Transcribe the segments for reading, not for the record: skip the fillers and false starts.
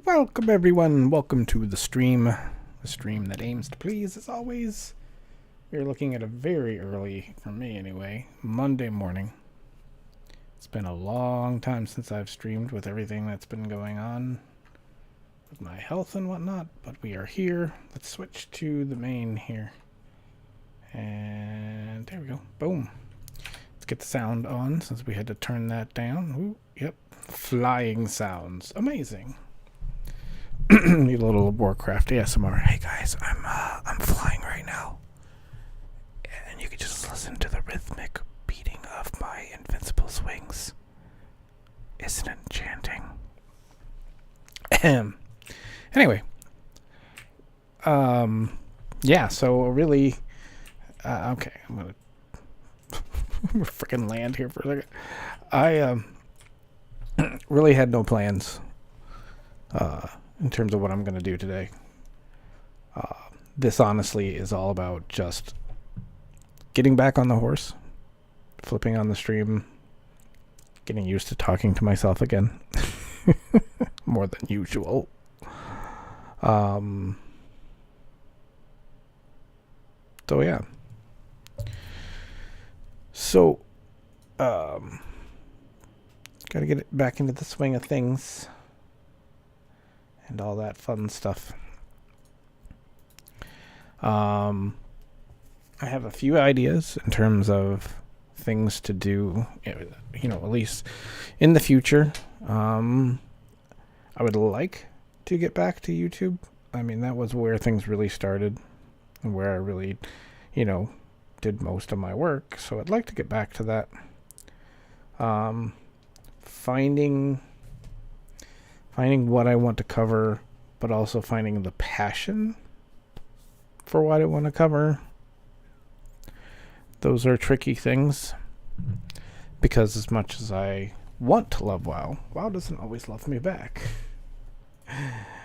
Welcome everyone, welcome to the stream that aims to please as always. We're looking at a very early, for me anyway, Monday morning. It's been a long time since I've streamed with everything that's been going on with my health and whatnot, but we are here. Let's switch to the main here. And there we go, boom. Let's get the sound on since we had to turn that down. Ooh, yep, flying sounds, amazing. Need a little Warcraft ASMR. Hey guys, I'm flying right now, and you can just listen to the rhythmic beating of my invincible wings. Isn't it enchanting? Anyway, yeah. So really, okay. I'm gonna freaking land here for a second. I really had no plans. In terms of what I'm going to do today. This honestly is all about just getting back on the horse, flipping on the stream, getting used to talking to myself again. More than usual. So yeah. So, gotta get it back into the swing of things. And all that fun stuff. I have a few ideas in terms of things to do, at least in the future. I would like to get back to YouTube. I mean, that was where things really started and where I really, did most of my work. So I'd like to get back to that. Finding what I want to cover, but also finding the passion for what I want to cover. Those are tricky things, because as much as I want to love WoW, WoW doesn't always love me back.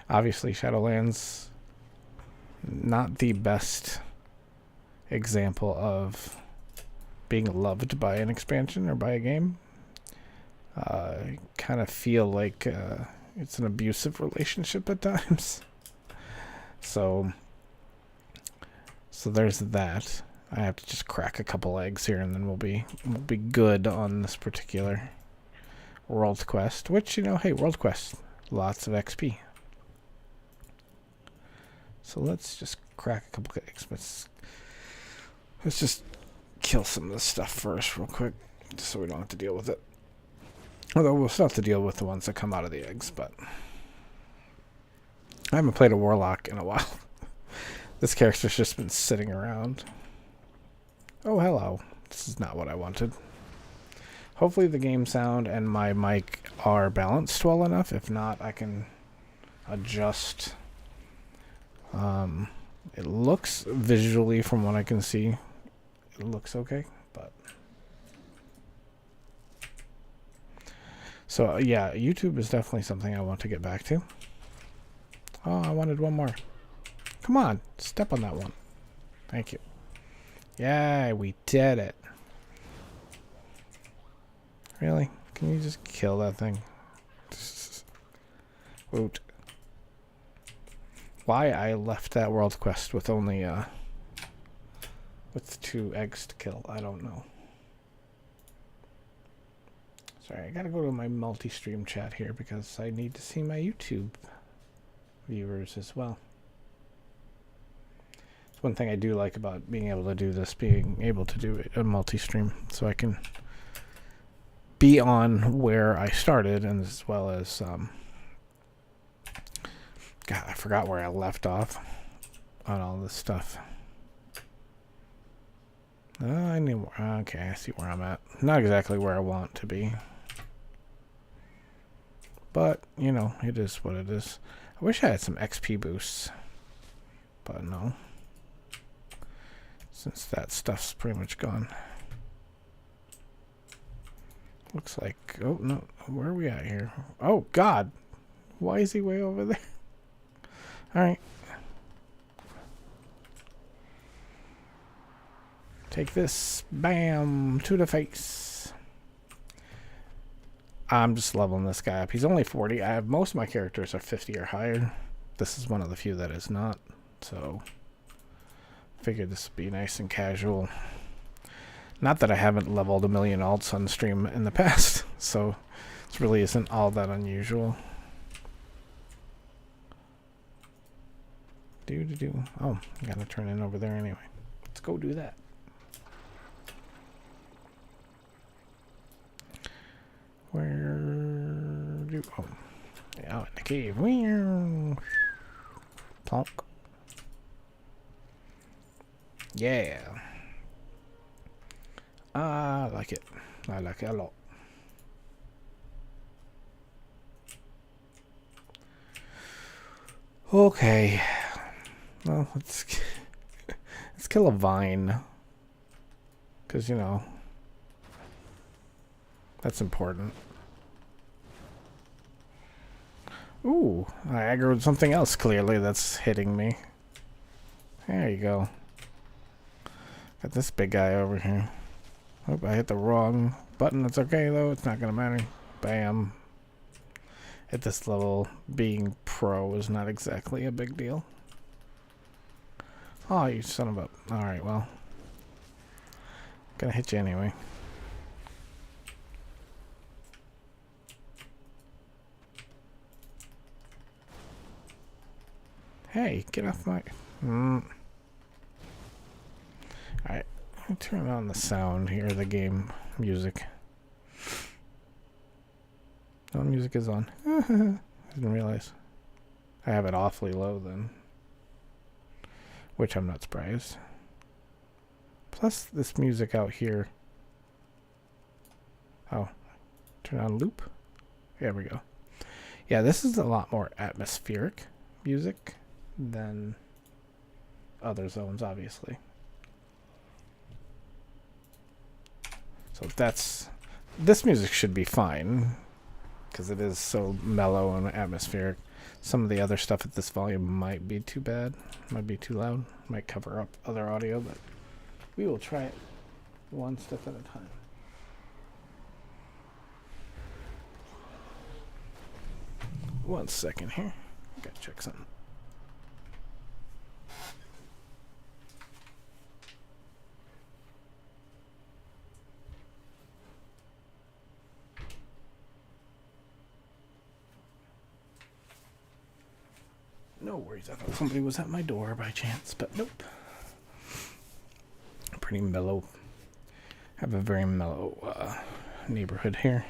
Obviously, Shadowlands, not the best example of being loved by an expansion or by a game. I kind of feel like it's an abusive relationship at times. So there's that. I have to just crack a couple eggs here, and then we'll be good on this particular World Quest. Which, hey, World Quest, lots of XP. So let's just crack a couple eggs. Let's just kill some of this stuff first, real quick, just so we don't have to deal with it. Although we'll still have to deal with the ones that come out of the eggs, but I haven't played a Warlock in a while. This character's just been sitting around. Oh, hello. This is not what I wanted. Hopefully the game sound and my mic are balanced well enough. If not, I can adjust. It looks visually, from what I can see, it looks okay, but... So, yeah, YouTube is definitely something I want to get back to. Oh, I wanted one more. Come on, step on that one. Thank you. Yeah, we did it. Really? Can you just kill that thing? Woot. Why I left that world quest with only, with 2 eggs to kill, I don't know. Sorry, I gotta go to my multi-stream chat here because I need to see my YouTube viewers as well. It's one thing I do like about being able to do this, being able to do a multi-stream, so I can be on where I started, and as well as, God, I forgot where I left off on all this stuff. I knew, okay, I see where I'm at. Not exactly where I want to be. But, it is what it is. I wish I had some XP boosts. But no. Since that stuff's pretty much gone. Looks like... Oh, no. Where are we at here? Oh, God. Why is he way over there? Alright. Take this. Bam. To the face. I'm just leveling this guy up. He's only 40. I have most of my characters are 50 or higher. This is one of the few that is not. So, figured this would be nice and casual. Not that I haven't leveled a million alts on stream in the past, so this really isn't all that unusual. Oh, I gotta turn in over there anyway. Let's go do that. Where do... Oh, out in the cave. Plonk. Yeah. I like it. I like it a lot. Okay. Well, let's kill a vine. Because, you know, that's important. Ooh, I aggroed something else clearly that's hitting me. There you go. Got this big guy over here. Hope I hit the wrong button. That's okay though. It's not gonna matter. Bam. At this level, being pro is not exactly a big deal. Oh, you son of a... Alright, well. Gonna hit you anyway. Hey, get off my... Alright, let me turn on the sound here, the game music. No, music is on. I didn't realize. I have it awfully low then. Which I'm not surprised. Plus this music out here. Oh, turn on loop. There we go. Yeah, this is a lot more atmospheric music than other zones, obviously. So this music should be fine because it is so mellow and atmospheric. Some of the other stuff at this volume might be too bad, might be too loud, might cover up other audio, but we will try it one step at a time. One second here. Gotta check something. No worries, I thought somebody was at my door by chance, but nope. Pretty mellow. Have a very mellow neighborhood here.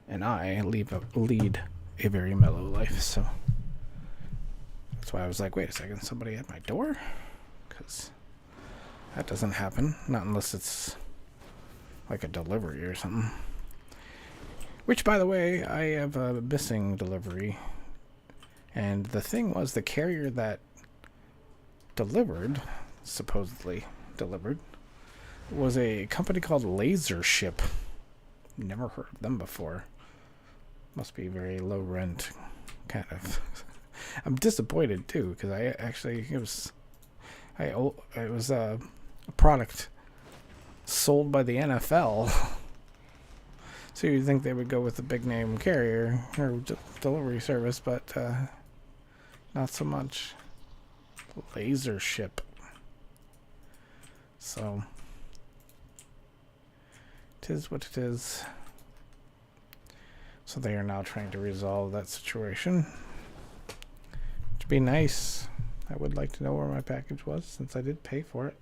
And I lead a very mellow life, so that's why I was like, wait a second, somebody at my door? Because that doesn't happen, not unless it's like a delivery or something. Which, by the way, I have a missing delivery. And the thing was, the carrier that supposedly delivered, was a company called LaserShip. Never heard of them before. Must be very low rent, kind of. I'm disappointed too, because it was a product sold by the NFL. So you'd think they would go with a big name carrier or delivery service, but not so much. LaserShip. So, it is what it is. So they are now trying to resolve that situation. Which would be nice. I would like to know where my package was, since I did pay for it.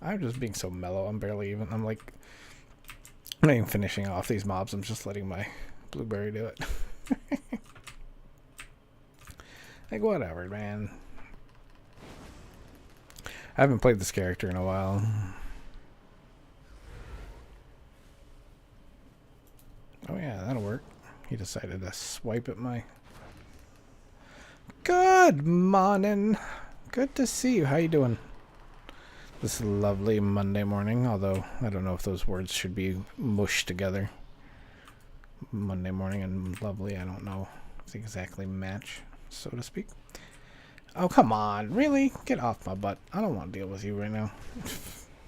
I'm just being so mellow. I'm not even finishing off these mobs. I'm just letting my blueberry do it. Like, whatever, man. I haven't played this character in a while. Oh yeah, that'll work. He decided to swipe at my... Good morning. Good to see you. How you doing? This lovely Monday morning, although I don't know if those words should be mushed together. Monday morning and lovely, I don't know if they exactly match, so to speak. Oh, come on. Really? Get off my butt. I don't want to deal with you right now.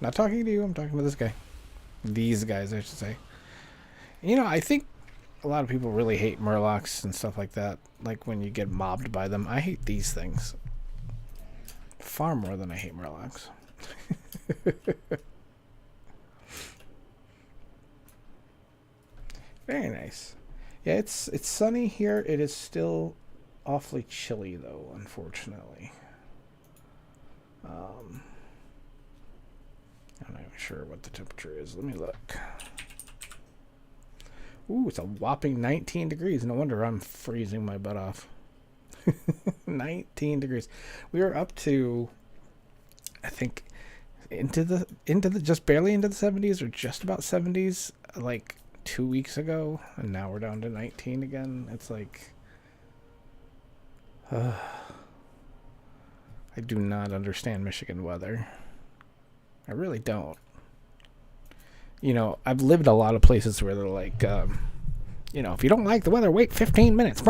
Not talking to you. I'm talking to this guy. These guys, I should say. You know, I think a lot of people really hate murlocs and stuff like that. Like when you get mobbed by them. I hate these things far more than I hate murlocs. Very nice. Yeah, it's sunny here. It is still awfully chilly though, unfortunately. Um, I'm not even sure what the temperature is. Let me look. Ooh, it's a whopping 19 degrees. No wonder I'm freezing my butt off. 19 degrees. We were up to, I think, into the just barely into the 70s or just about 70s like 2 weeks ago, and now we're down to 19 again. It's like, I do not understand Michigan weather. I really don't. You know, I've lived a lot of places where they're like, you know, if you don't like the weather, wait 15 minutes.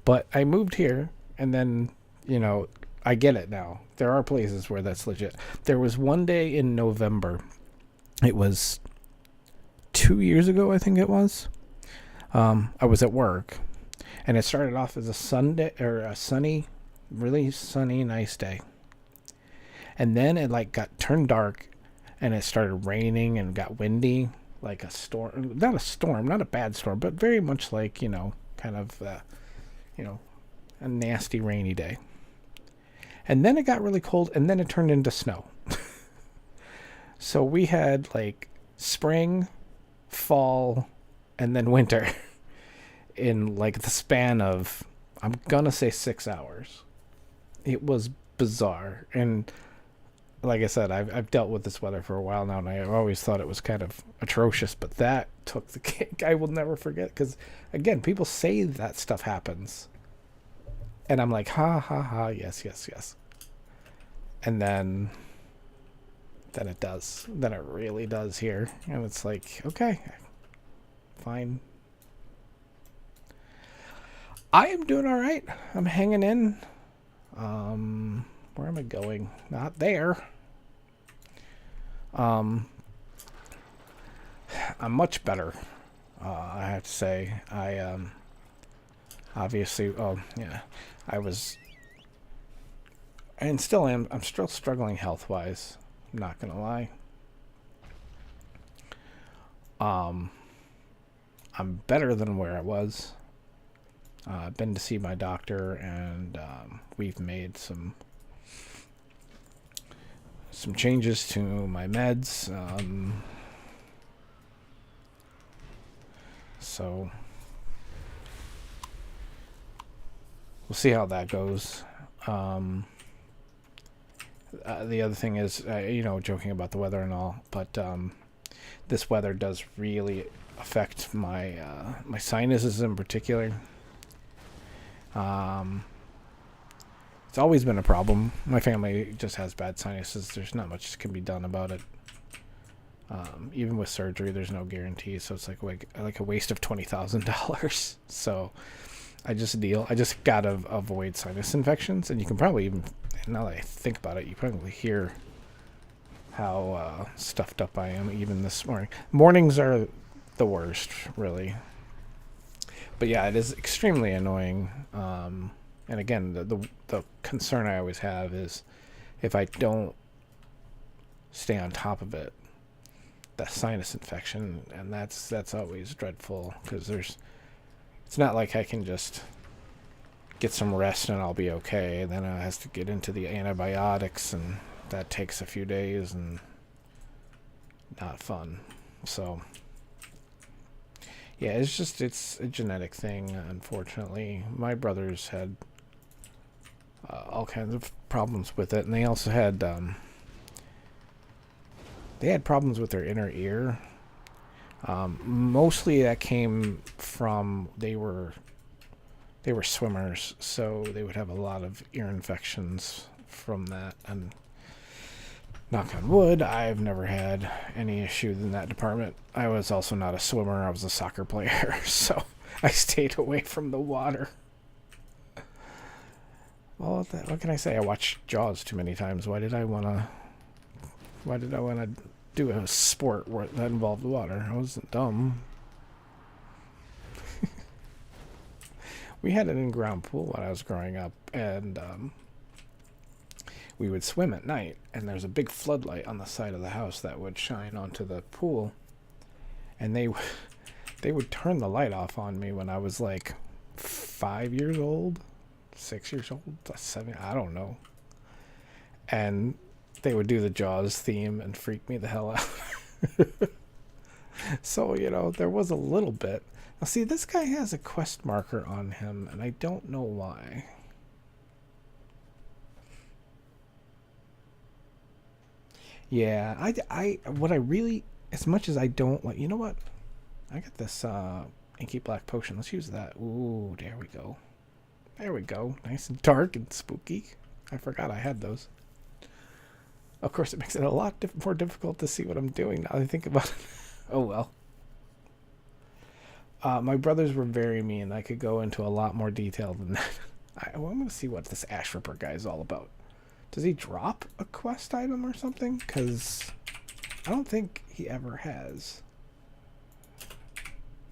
But I moved here, and then, you know, I get it now. There are places where that's legit. There was one day in November. It was 2 years ago, I think it was. I was at work, and it started off as a Sunday or a sunny, really sunny, nice day. And then it like got turned dark, and it started raining and got windy, like a storm. Not a storm, not a bad storm, but very much like, you know, kind of, you know, a nasty rainy day. And then it got really cold, and then it turned into snow. So we had like spring, fall, and then winter in like the span of, I'm gonna say 6 hours. It was bizarre. And like I said, I've dealt with this weather for a while now, and I always thought it was kind of atrocious, but that took the cake. I will never forget, because, again, people say that stuff happens. And I'm like, ha, ha, ha, yes, yes, yes. And then it does. Then it really does here. And it's like, okay, fine. I am doing all right. I'm hanging in. Where am I going? Not there. I'm much better. I have to say. I obviously. Oh yeah, I was, and still am. I'm still struggling health wise. I'm not gonna lie. I'm better than where I was. I've been to see my doctor, and we've made some changes to my meds. So we'll see how that goes. The other thing is, you know, joking about the weather and all, but this weather does really affect my my sinuses in particular. It's always been a problem. My family just has bad sinuses. There's not much that can be done about it. Even with surgery, there's no guarantee, so it's like a waste of $20,000. So I just gotta avoid sinus infections, and you can probably even, now that I think about it, you probably hear how stuffed up I am even this morning. Mornings are the worst, really. But yeah, it is extremely annoying. And again, the concern I always have is if I don't stay on top of it, the sinus infection, and that's always dreadful, because it's not like I can just get some rest and I'll be okay. Then I has to get into the antibiotics, and that takes a few days, and not fun. So yeah, it's a genetic thing, unfortunately. My brothers had all kinds of problems with it, and they also had problems with their inner ear. Mostly that came from they were swimmers, so they would have a lot of ear infections from that. And knock on wood, I've never had any issue in that department. I was also not a swimmer. I was a soccer player, so I stayed away from the water. Well, what can I say? I watched Jaws too many times. Why did I want to Why did I want to do a sport that involved water? I wasn't dumb. We had an in-ground pool when I was growing up, and we would swim at night, and there's a big floodlight on the side of the house that would shine onto the pool, and they would turn the light off on me when I was like 5 years old, 6 years old, 7, I don't know. And they would do the Jaws theme and freak me the hell out. So, there was a little bit. Now, see, this guy has a quest marker on him, and I don't know why. Yeah, what I really, as much as I don't like, you know what? I got this inky black potion. Let's use that. Ooh, there we go. There we go. Nice and dark and spooky. I forgot I had those. Of course, it makes it a lot more difficult to see what I'm doing now that I think about it. Oh, well. My brothers were very mean. I could go into a lot more detail than that. I'm going to see what this Ash Ripper guy is all about. Does he drop a quest item or something? Because I don't think he ever has.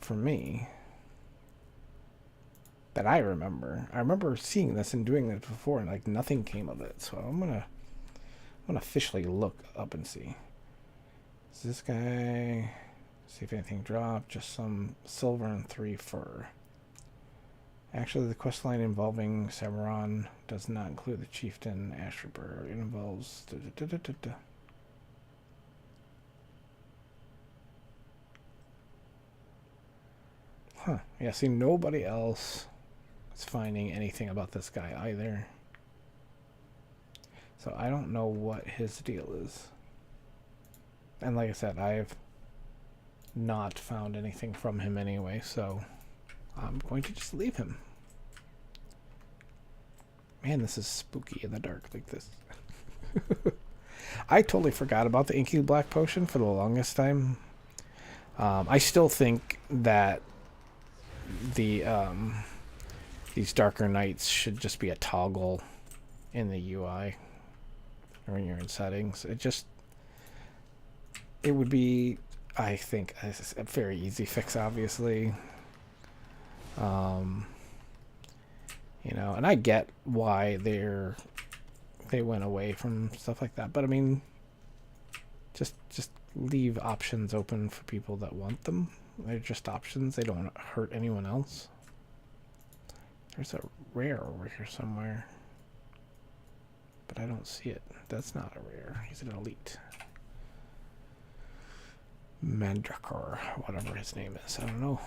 For me. That I remember. I remember seeing this and doing this before, and like nothing came of it. So I'm gonna officially look up and see. Is this guy? See if anything dropped. Just some silver and 3 fur. Actually, the quest line involving Severon does not include the chieftain Ash Ripper. It involves. Huh. Yeah, see, nobody else is finding anything about this guy either. So I don't know what his deal is. And like I said, I've not found anything from him anyway, so I'm going to just leave him. Man, this is spooky in the dark like this. I totally forgot about the inky black potion for the longest time. I still think that the these darker nights should just be a toggle in the UI or when you're in settings. It would be, I think, a very easy fix, obviously. And I get why they went away from stuff like that, but I mean, just leave options open for people that want them. They're just options. They don't hurt anyone else. There's a rare over here somewhere, but I don't see it. That's not a rare. He's an elite. Mandrakor, whatever his name is. I don't know.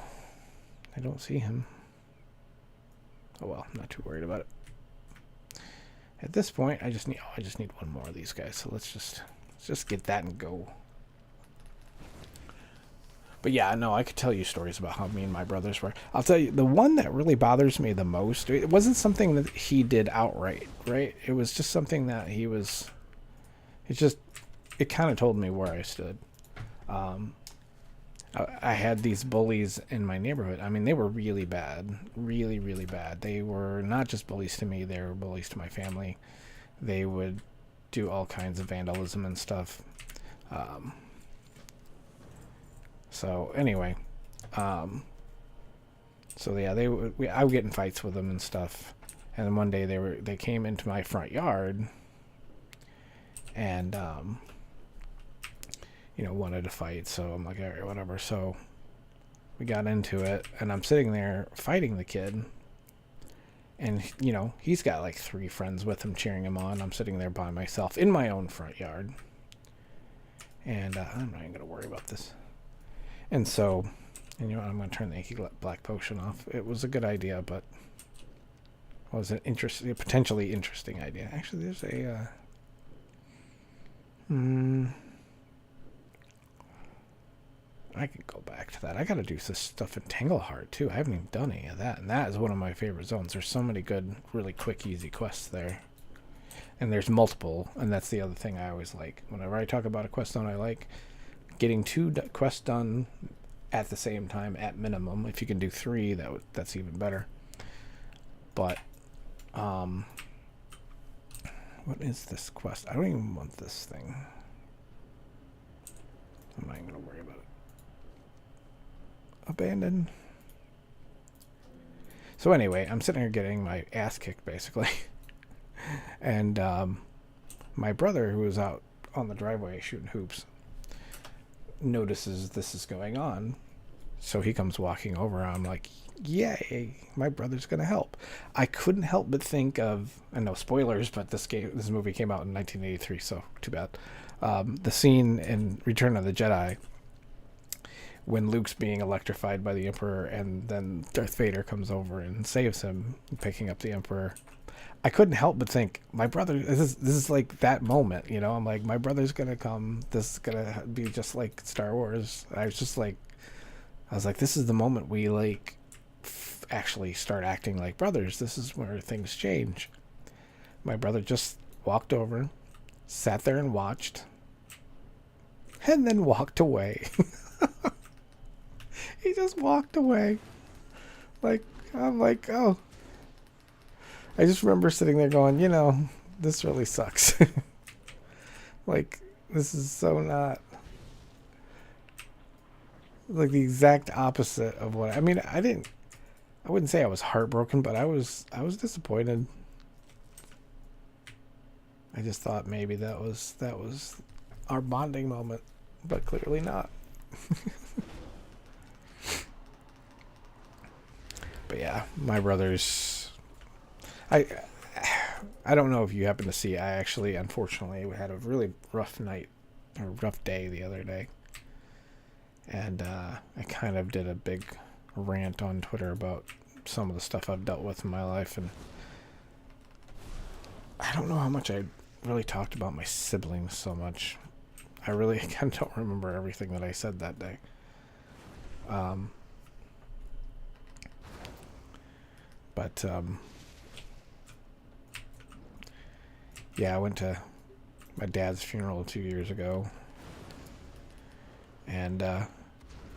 I don't see him. Oh well, I'm not too worried about it. At this point, I just need one more of these guys. So let's just get that and go. But yeah, no, I could tell you stories about how me and my brothers were. I'll tell you, the one that really bothers me the most, it wasn't something that he did outright, right? It was just something that he was, it kind of told me where I stood. I had these bullies in my neighborhood. I mean, they were really bad, really, really bad. They were not just bullies to me, they were bullies to my family. They would do all kinds of vandalism and stuff. So anyway, so yeah, I would get in fights with them and stuff. And then one day they came into my front yard and wanted to fight. So I'm like, all right, whatever. So we got into it, and I'm sitting there fighting the kid, and he's got like 3 friends with him cheering him on. I'm sitting there by myself in my own front yard, and I'm not even gonna worry about this. And so, I'm going to turn the inky black potion off. It was a good idea, but it was a potentially interesting idea. Actually, there's a I can go back to that. I got to do this stuff in Tangleheart too. I haven't even done any of that, and that is one of my favorite zones. There's so many good, really quick, easy quests there, and there's multiple. And that's the other thing I always like. Whenever I talk about a quest zone, I like getting 2 quests done at the same time at minimum. If you can do 3, that's even better. But what is this quest? I don't even want this thing. I'm not even going to worry about it. Abandon. So anyway, I'm sitting here getting my ass kicked, basically. And my brother, who was out on the driveway shooting hoops, notices this is going on. So he comes walking over. I'm like, yay, my brother's going to help. I couldn't help but think of, and no spoilers, but this movie came out in 1983, so too bad. The scene in Return of the Jedi when Luke's being electrified by the Emperor, and then Darth Vader comes over and saves him, picking up the Emperor. I couldn't help but think, my brother, this is like that moment, you know? I'm like, my brother's gonna come, this is gonna be just like Star Wars. I was like, this is the moment we like actually start acting like brothers. This is where things change. My brother just walked over, sat there and watched, and then walked away. He just walked away. Like, I'm like, oh. I just remember sitting there going, you know, this really sucks. Like, this is so not. Like the exact opposite of what I mean. I wouldn't say I was heartbroken, but I was disappointed. I just thought maybe that was our bonding moment, but clearly not. But yeah, my brother's. I don't know if you happen to see. I actually, unfortunately, had a really rough night, or rough day the other day, and I kind of did a big rant on Twitter about some of the stuff I've dealt with in my life, and I don't know how much I really talked about my siblings so much. I really kind of don't remember everything that I said that day. But yeah, I went to my dad's funeral 2 years ago, and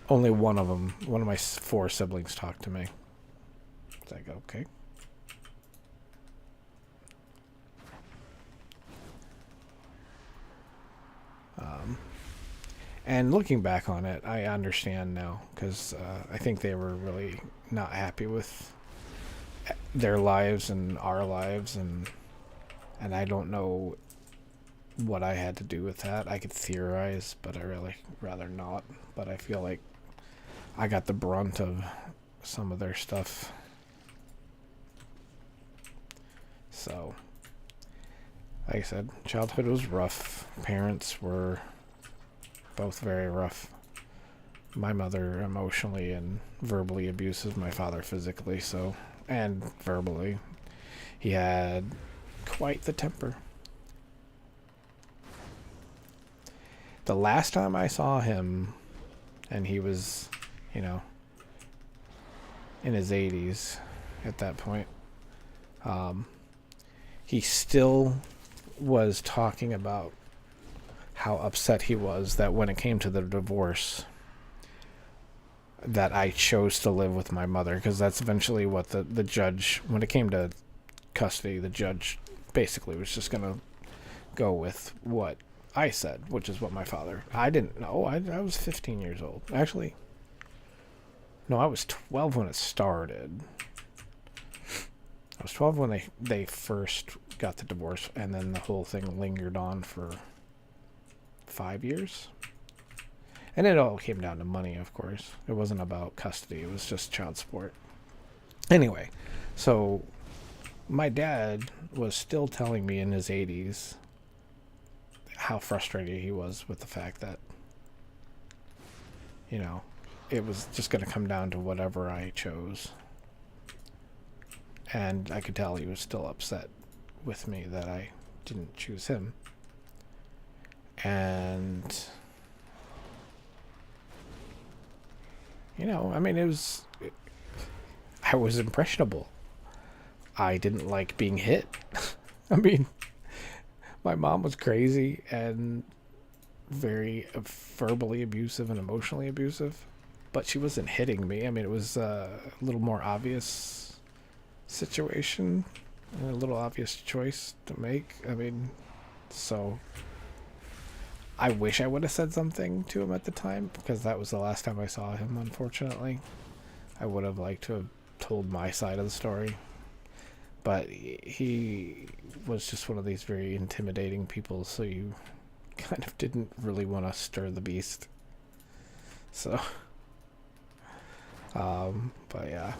only one of my 4 siblings talked to me. It's like, okay. And looking back on it, I understand now, because I think they were really not happy with their lives and our lives, and I don't know what I had to do with that. I could theorize, but I really rather not. But I feel like I got the brunt of some of their stuff. So, like I said, childhood was rough. Parents were both very rough. My mother emotionally and verbally abuses my father physically, so, and verbally. He had quite the temper. The last time I saw him, and he was, you know, in his 80s at that point, he still was talking about how upset he was that when it came to the divorce, that I chose to live with my mother, because that's eventually what the judge, when it came to custody, the judge basically was just going to go with what I said, which is what my father. I didn't know. I was 15 years old. Actually, no, I was 12 when it started. I was 12 when they first got the divorce, and then the whole thing lingered on for 5 years. And it all came down to money, of course. It wasn't about custody. It was just child support. Anyway, so my dad was still telling me in his 80s how frustrated he was with the fact that, you know, it was just going to come down to whatever I chose. And I could tell he was still upset with me that I didn't choose him. And, you know, I mean, I was impressionable. I didn't like being hit. I mean, my mom was crazy and very verbally abusive and emotionally abusive, but she wasn't hitting me. I mean, it was a little more obvious situation, and a little obvious choice to make. I mean, so I wish I would have said something to him at the time, because that was the last time I saw him, unfortunately. I would have liked to have told my side of the story. But he was just one of these very intimidating people, so you kind of didn't really want to stir the beast. So, but yeah.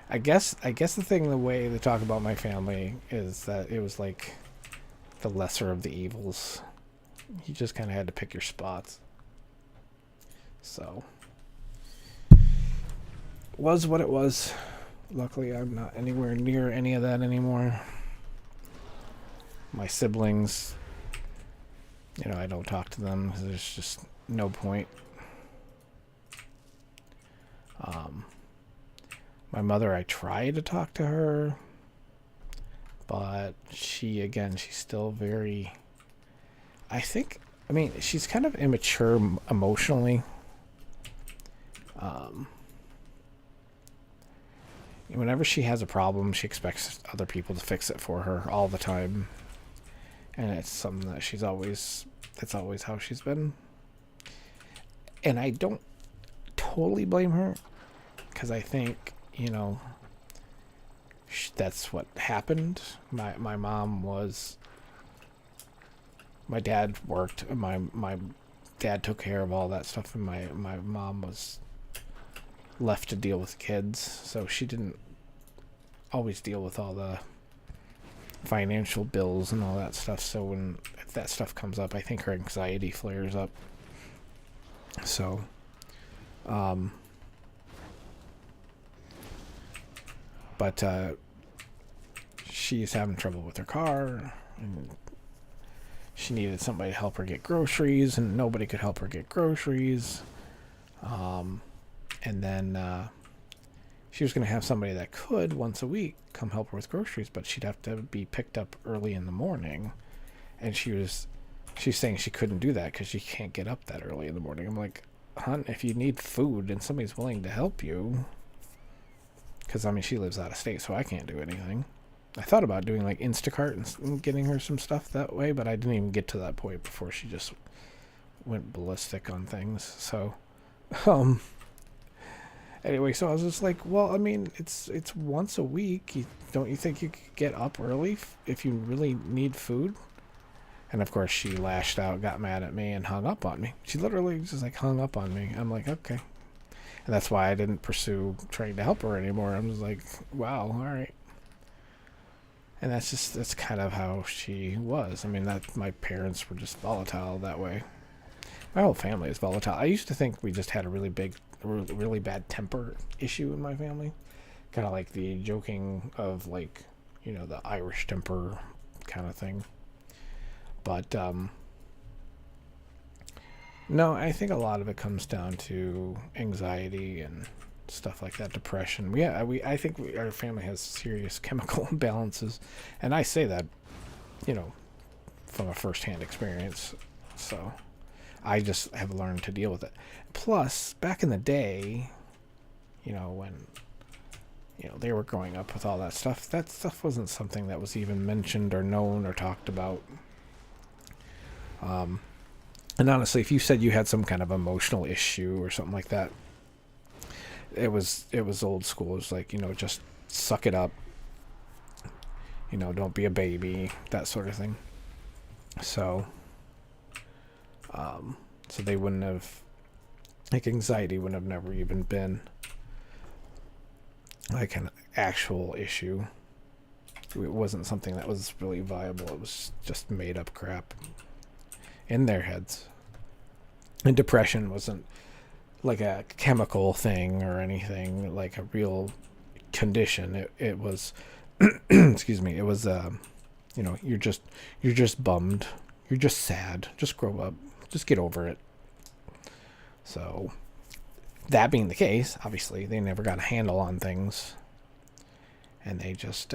I guess the thing, the way they talk about my family is that it was like the lesser of the evils. You just kind of had to pick your spots. So, was what it was. Luckily, I'm not anywhere near any of that anymore. My siblings, I don't talk to them. There's just no point. My mother, I try to talk to her, but she's still very, she's kind of immature emotionally. Whenever she has a problem, she expects other people to fix it for her all the time. And it's something that that's always how she's been. And I don't totally blame her, because I think, that's what happened. My dad worked, my dad took care of all that stuff, and my mom was left to deal with kids, so she didn't always deal with all the financial bills and all that stuff. So if that stuff comes up, I think her anxiety flares up. So, but she's having trouble with her car, and she needed somebody to help her get groceries, and nobody could help her get groceries. And then she was going to have somebody that could once a week come help her with groceries, but she'd have to be picked up early in the morning. And she's saying she couldn't do that because she can't get up that early in the morning. I'm like, hon, if you need food and somebody's willing to help you, because she lives out of state, so I can't do anything. I thought about doing like Instacart and getting her some stuff that way, but I didn't even get to that point before she just went ballistic on things. So, anyway, so I was just like, well, it's once a week. Don't you think you could get up early if you really need food? And of course, she lashed out, got mad at me, and hung up on me. She literally just hung up on me. I'm like, okay. And that's why I didn't pursue trying to help her anymore. I'm just like, wow, all right. And that's kind of how she was. That my parents were just volatile that way. My whole family is volatile. I used to think we just had a really bad temper issue in my family. Kind of like the joking of the Irish temper kind of thing. But no, I think a lot of it comes down to anxiety and stuff like that, depression. I think our family has serious chemical imbalances, and I say that, from a first-hand experience. So I just have learned to deal with it. Plus, back in the day, when they were growing up with all that stuff wasn't something that was even mentioned or known or talked about. And honestly, if you said you had some kind of emotional issue or something like that, it was old school. It was like, just suck it up. Don't be a baby, that sort of thing. So, so they wouldn't have, anxiety would have never even been an actual issue. It wasn't something that was really viable. It was just made up crap in their heads. And depression wasn't like a chemical thing or anything, like a real condition. It was excuse me, it was you're just bummed, you're just sad, just grow up, just get over it. So that being the case, obviously they never got a handle on things, and they just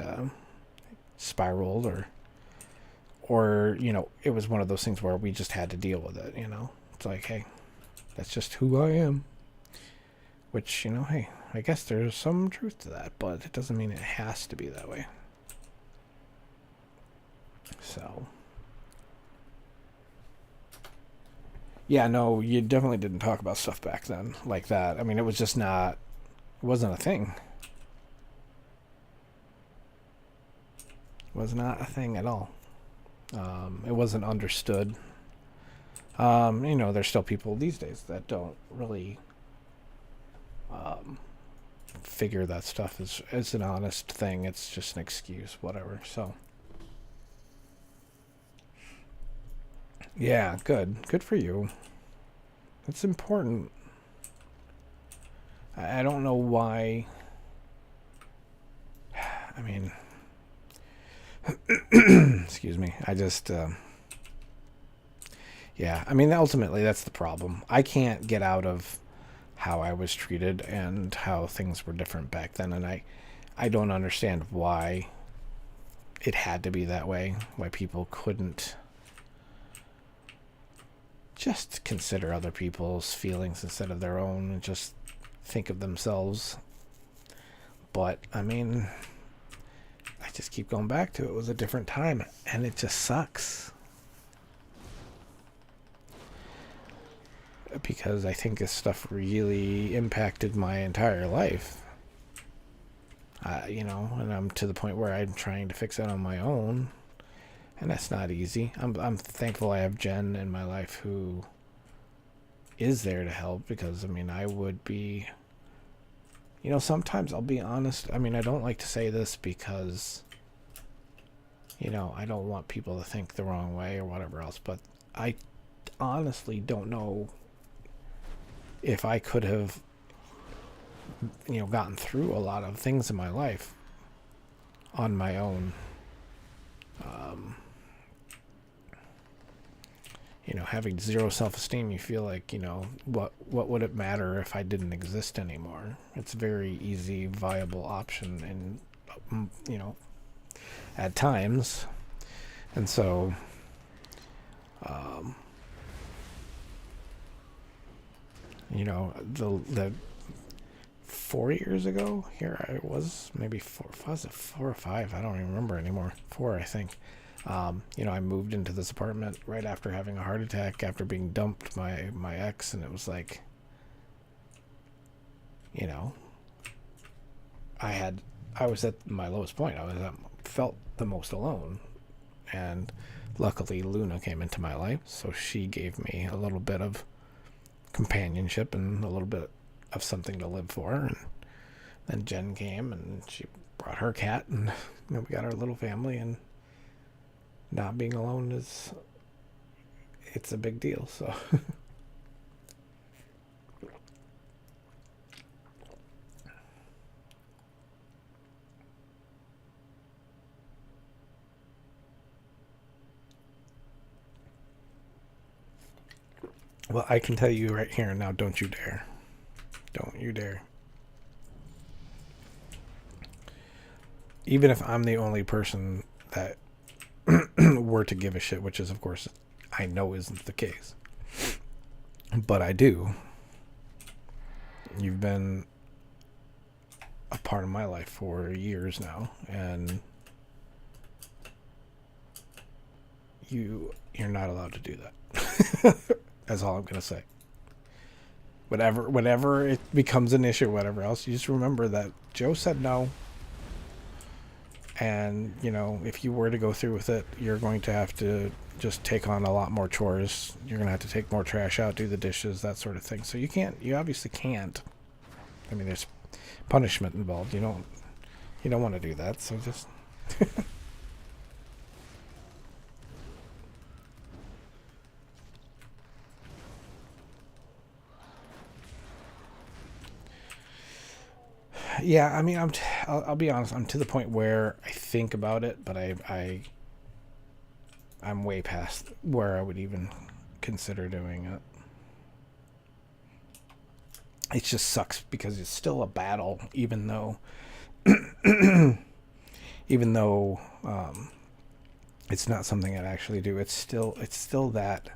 spiraled, or it was one of those things where we just had to deal with it. It's like, hey, that's just who I am. Which, hey, I guess there's some truth to that, but it doesn't mean it has to be that way. So, Yeah, no, you definitely didn't talk about stuff back then like that. I mean, it was just not, it wasn't a thing. It was not a thing at all. It wasn't understood. There's still people these days that don't really um, figure that stuff as an honest thing. It's just an excuse, whatever. So, yeah, good for you. It's important. I don't know why. I mean, excuse me. Yeah. I mean, ultimately, that's the problem. I can't get out of how I was treated and how things were different back then, and I don't understand why it had to be that way. Why people couldn't just consider other people's feelings instead of their own and just think of themselves. But I mean, I just keep going back to it. It was a different time, and it just sucks because I think this stuff really impacted my entire life. And I'm to the point where I'm trying to fix it on my own, and that's not easy. I'm thankful I have Jen in my life who is there to help, because I mean, I would be, sometimes I'll be honest. I mean, I don't like to say this because I don't want people to think the wrong way or whatever else, but I honestly don't know if I could have gotten through a lot of things in my life on my own. um, Having zero self-esteem, you feel like, what would it matter if I didn't exist anymore? It's a very easy, viable option, and at times. And so, um, the 4 years ago, here I was, maybe four, was it 4 or 5? I don't even remember anymore. 4, I think. I moved into this apartment right after having a heart attack after being dumped by my ex, and it was like, you know, I was at my lowest point. Felt the most alone, and luckily Luna came into my life, so she gave me a little bit of companionship and a little bit of something to live for. And then Jen came and she brought her cat, and we got our little family. And not being alone it's a big deal. So well, I can tell you right here and now, don't you dare. Don't you dare. Even if I'm the only person that were to give a shit, which is, of course, I know isn't the case, but I do. You've been a part of my life for years now, and you're not allowed to do that. That's all I'm gonna say. Whenever it becomes an issue, whatever else, you just remember that Joe said no. And, if you were to go through with it, you're going to have to just take on a lot more chores. You're going to have to take more trash out, do the dishes, that sort of thing. So you obviously can't. I mean, there's punishment involved. You don't want to do that. So just, yeah, I mean, I'll be honest. I'm to the point where I think about it, but I'm way past where I would even consider doing it. It just sucks because it's still a battle, even though it's not something I'd actually do. It's still that.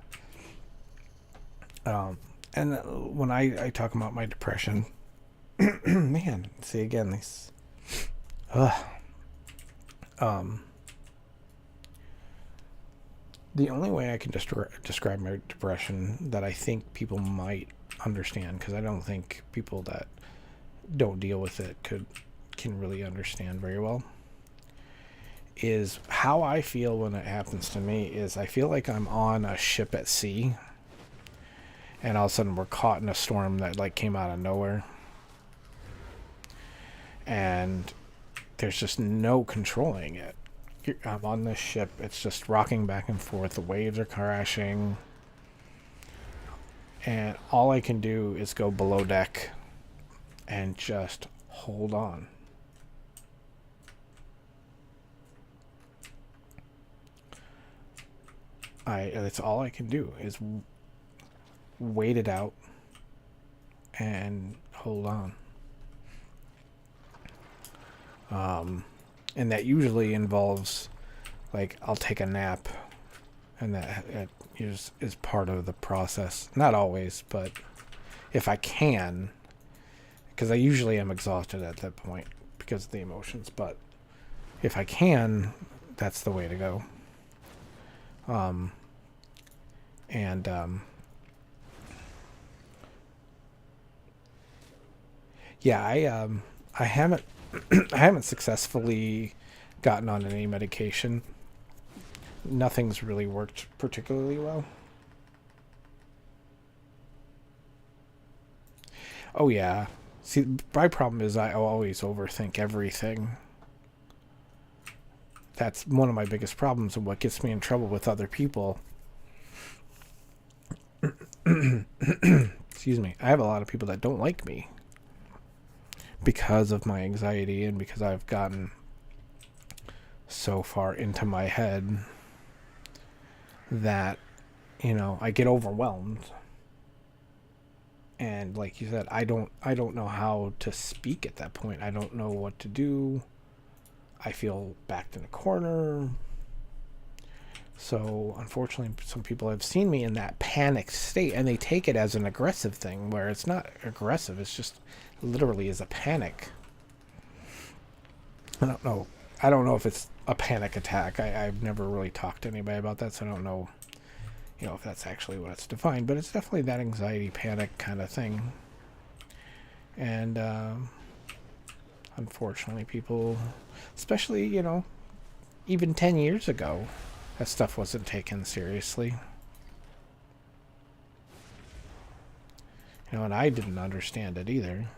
And when I talk about my depression, man, see again these. Uh, um, The only way I can describe my depression that I think people might understand, because I don't think people that don't deal with it can really understand very well, is how I feel when it happens to me is I feel like I'm on a ship at sea, and all of a sudden we're caught in a storm that like came out of nowhere, and there's just no controlling it. I'm on this ship, it's just rocking back and forth, the waves are crashing, and all I can do is go below deck and just hold on. That's all I can do is wait it out and hold on. And that usually involves, like, I'll take a nap, and that is part of the process. Not always, but if I can, because I usually am exhausted at that point because of the emotions, but if I can, that's the way to go. Yeah, I haven't I haven't successfully gotten on any medication. Nothing's really worked particularly well. Oh yeah. See, my problem is I always overthink everything. That's one of my biggest problems and what gets me in trouble with other people. Excuse me. I have a lot of people that don't like me because of my anxiety and because I've gotten so far into my head that, I get overwhelmed. And like you said, I don't know how to speak at that point. I don't know what to do. I feel backed in a corner. So unfortunately, some people have seen me in that panicked state, and they take it as an aggressive thing, where it's not aggressive. It's just literally is a panic. I don't know. I don't know if it's a panic attack. I've never really talked to anybody about that, so I don't know, if that's actually what it's defined. But it's definitely that anxiety, panic kind of thing. And unfortunately, people, especially, even 10 years ago, that stuff wasn't taken seriously. And I didn't understand it either.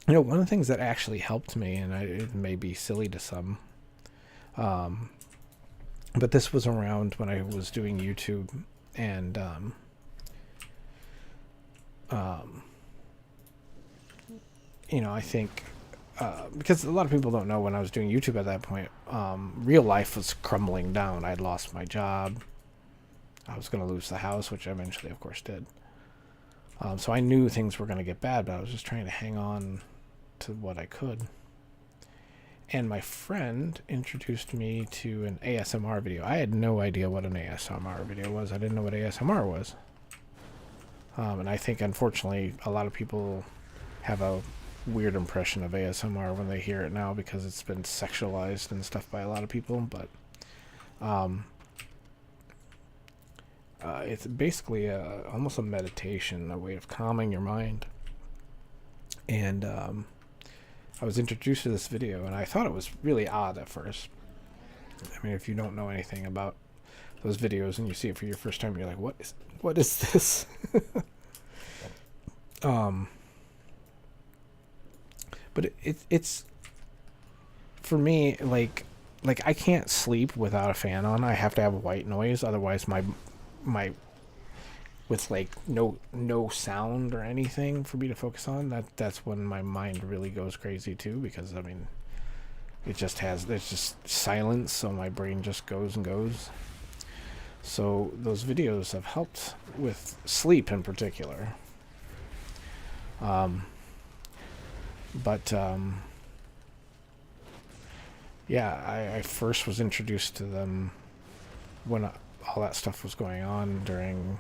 One of the things that actually helped me, and it may be silly to some, but this was around when I was doing YouTube, and I think because a lot of people don't know, when I was doing YouTube at that point, real life was crumbling down. I'd lost my job. I was going to lose the house, which I eventually, of course, did. So I knew things were going to get bad, but I was just trying to hang on to what I could. And my friend introduced me to an ASMR video. I had no idea what an ASMR video was. I didn't know what ASMR was. And I think, unfortunately, a lot of people have a weird impression of ASMR when they hear it now, because it's been sexualized and stuff by a lot of people. But it's basically almost a meditation, a way of calming your mind. And I was introduced to this video, and I thought it was really odd at first. I mean, if you don't know anything about those videos and you see it for your first time, you're like, what is this? But it's for me, like I can't sleep without a fan on. I have to have white noise, otherwise my with like no sound or anything for me to focus on, that's when my mind really goes crazy too, because I mean, there's just silence, so my brain just goes and goes. So those videos have helped with sleep in particular. Yeah, I first was introduced to them when all that stuff was going on during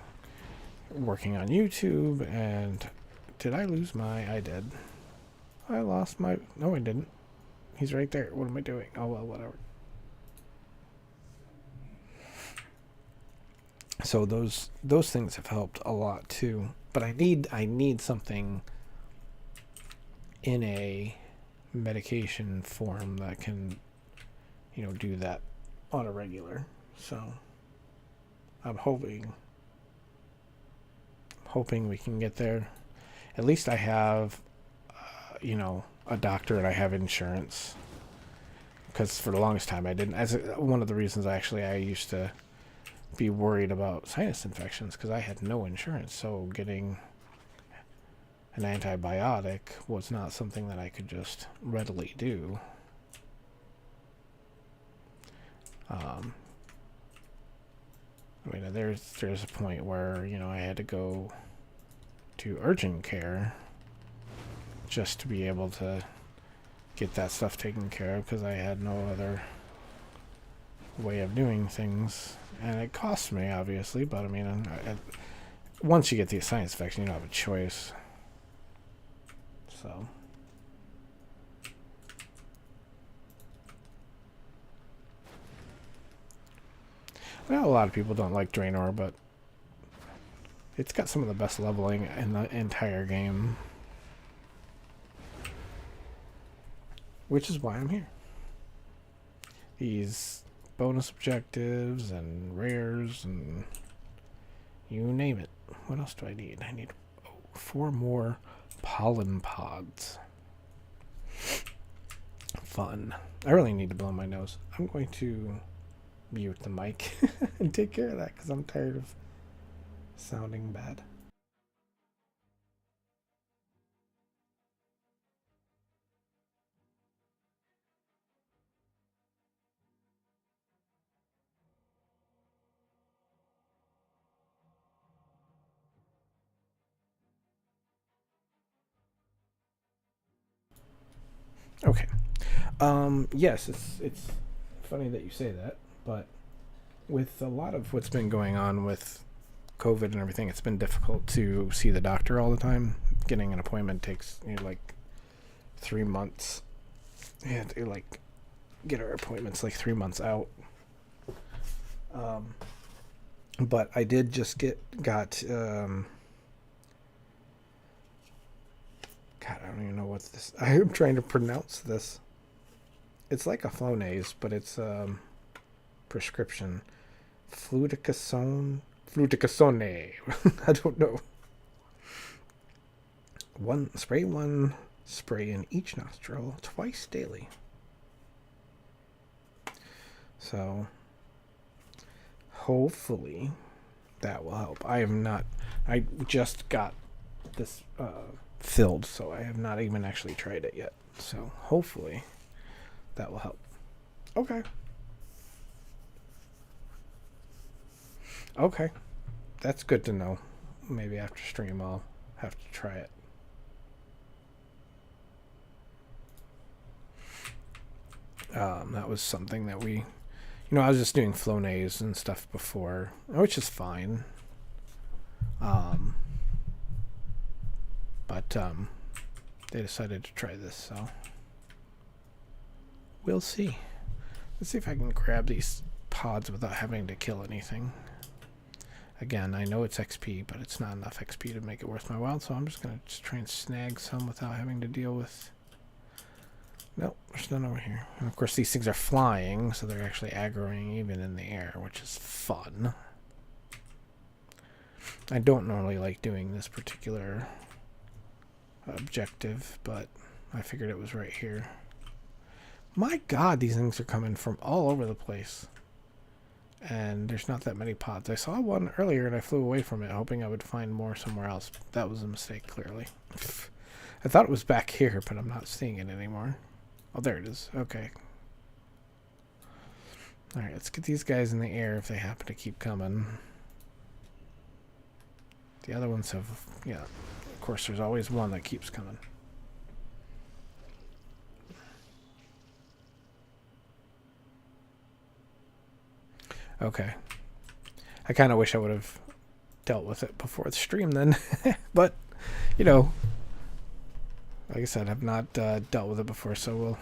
working on YouTube. And did I lose I did. I lost no, I didn't. He's right there. What am I doing? Oh well, whatever. So those things have helped a lot too. But I need something in a medication form that can, do that on a regular. So I'm hoping we can get there. At least I have, a doctor and I have insurance. Because for the longest time I didn't. As one of the reasons I used to be worried about sinus infections because I had no insurance. So getting an antibiotic was not something that I could just readily do. There's a point where I had to go to urgent care just to be able to get that stuff taken care of because I had no other way of doing things, and it cost me obviously. But I mean, once you get the sinus infection, you don't have a choice. So. Well, a lot of people don't like Draenor, but it's got some of the best leveling in the entire game. Which is why I'm here. These bonus objectives and rares and you name it. What else do I need? I need 4 more pollen pods. Fun. I really need to blow my nose. I'm going to mute the mic and take care of that because I'm tired of sounding bad. Okay. Yes, it's funny that you say that, but with a lot of what's been going on with COVID and everything, it's been difficult to see the doctor all the time. Getting an appointment takes like 3 months. We had to like get our appointments like 3 months out. But I did just got God, I don't even know what's this. I'm trying to pronounce this. It's like a Flonase, but it's prescription. Fluticasone. I don't know. One spray in each nostril twice daily. So hopefully that will help. I just got this filled, so I have not even actually tried it yet. So hopefully that will help. Okay. Okay. That's good to know. Maybe after stream I'll have to try it. That was something that I was just doing Flonase and stuff before, which is fine. But they decided to try this, so we'll see. Let's see if I can grab these pods without having to kill anything. Again, I know it's XP, but it's not enough XP to make it worth my while, so I'm just going to try and snag some without having to deal with... Nope, there's none over here. And of course, these things are flying, so they're actually aggroing even in the air, which is fun. I don't normally like doing this particular objective, but I figured it was right here. My god, these things are coming from all over the place. And there's not that many pods. I saw one earlier and I flew away from it, hoping I would find more somewhere else. That was a mistake, clearly. I thought it was back here, but I'm not seeing it anymore. Oh, there it is. Okay. Alright, let's get these guys in the air if they happen to keep coming. The other ones have... Yeah, of course, there's always one that keeps coming. Okay. I kind of wish I would have dealt with it before the stream then. But, like I said, I've not dealt with it before, so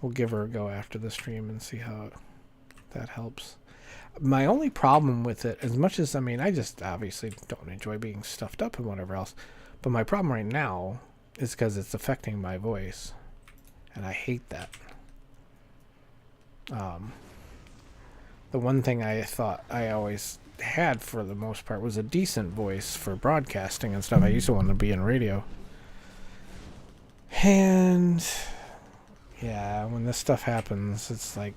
we'll give her a go after the stream and see how that helps. My only problem with it, as much as, I mean, I just obviously don't enjoy being stuffed up and whatever else, but my problem right now is because it's affecting my voice, and I hate that. The one thing I thought I always had, for the most part, was a decent voice for broadcasting and stuff. I used to want to be in radio. And yeah, when this stuff happens, it's like,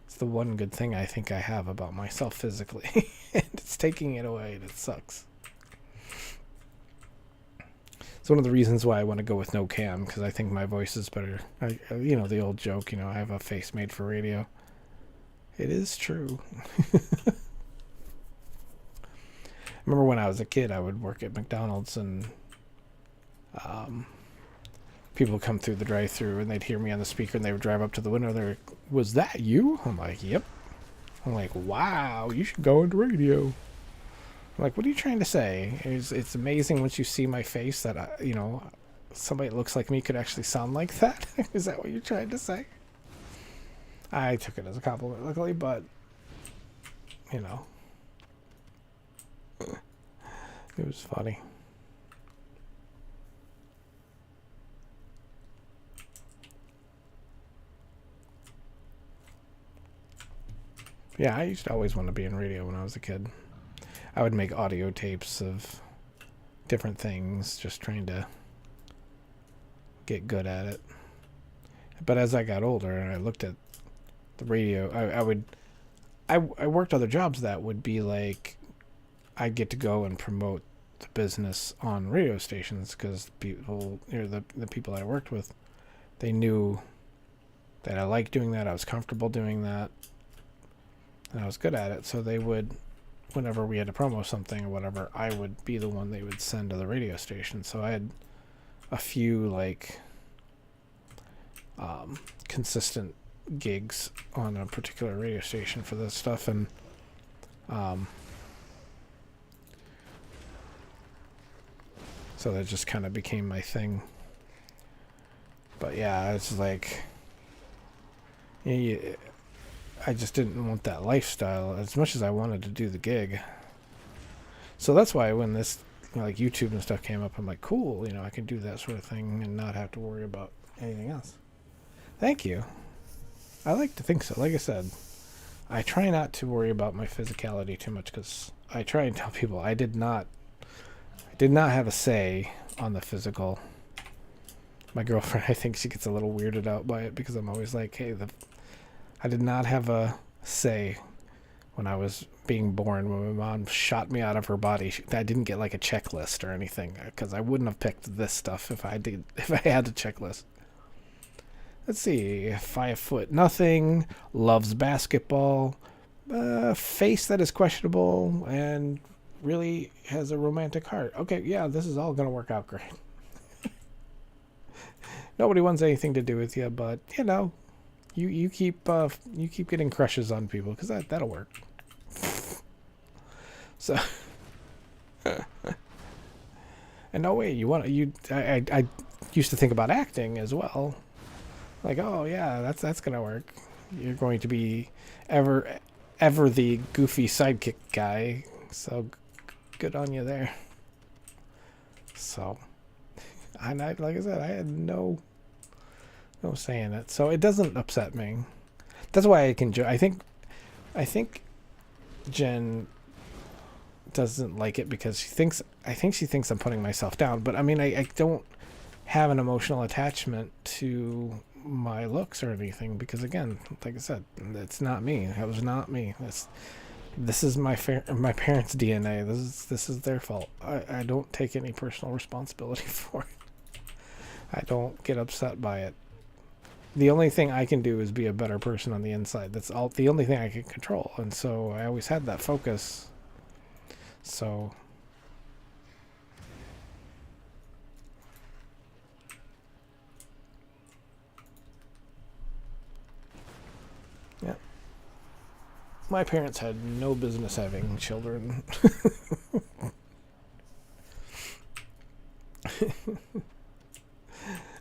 it's the one good thing I think I have about myself physically. And it's taking it away, and it sucks. It's one of the reasons why I want to go with no cam, because I think my voice is better. The old joke, I have a face made for radio. It is true. I remember when I was a kid, I would work at McDonald's, and people would come through the drive-thru, and they'd hear me on the speaker, and they would drive up to the window. They're like, "Was that you?" I'm like, "Yep." I'm like, "Wow, you should go into radio." I'm like, "What are you trying to say?" It's amazing once you see my face that somebody that looks like me could actually sound like that. Is that what you're trying to say? I took it as a compliment, luckily, but it was funny. Yeah, I used to always want to be in radio when I was a kid. I would make audio tapes of different things, just trying to get good at it. But as I got older and I looked at the radio, I worked other jobs that would be like, I'd get to go and promote the business on radio stations, because people, the people I worked with, they knew that I liked doing that, I was comfortable doing that, and I was good at it. So they would, whenever we had to promo something or whatever, I would be the one they would send to the radio station. So I had a few consistent gigs on a particular radio station for this stuff, and so that just kind of became my thing. But yeah, it's like, I just didn't want that lifestyle as much as I wanted to do the gig. So that's why when this like YouTube and stuff came up, I'm like, cool, I can do that sort of thing and not have to worry about anything else. Thank you. I like to think so. Like I said, I try not to worry about my physicality too much, because I try and tell people I did not have a say on the physical. My girlfriend, I think she gets a little weirded out by it, because I'm always like, hey, I did not have a say when I was being born. When my mom shot me out of her body, I didn't get like a checklist or anything, because I wouldn't have picked this stuff if I had a checklist. Let's see, 5 foot nothing, loves basketball, face that is questionable, and really has a romantic heart. Okay, yeah, this is all gonna work out great. Nobody wants anything to do with you, but you keep getting crushes on people, because that'll work. So, and no way, I used to think about acting as well. Like, oh yeah, that's gonna work. You're going to be ever the goofy sidekick guy. So good on you there. So, and like I said, I had no say in it, so it doesn't upset me. That's why I can. I think Jen doesn't like it because she thinks I'm putting myself down. But I mean, I don't have an emotional attachment to my looks or anything, because again, like I said, it's not me. That was not me. This is my parents' DNA. This is their fault. I don't take any personal responsibility for it. I don't get upset by it. The only thing I can do is be a better person on the inside. That's all. The only thing I can control, and so I always had that focus. So. Yeah. My parents had no business having children.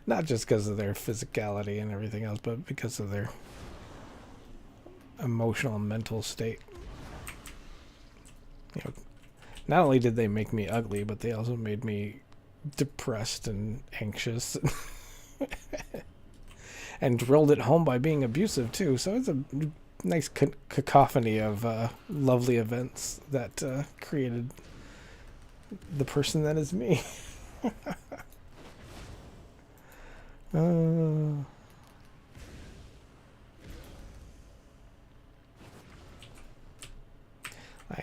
Not just because of their physicality and everything else, but because of their emotional and mental state. You know, not only did they make me ugly, but they also made me depressed and anxious. And drilled it home by being abusive too. So it's a nice cacophony of lovely events that created the person that is me. Like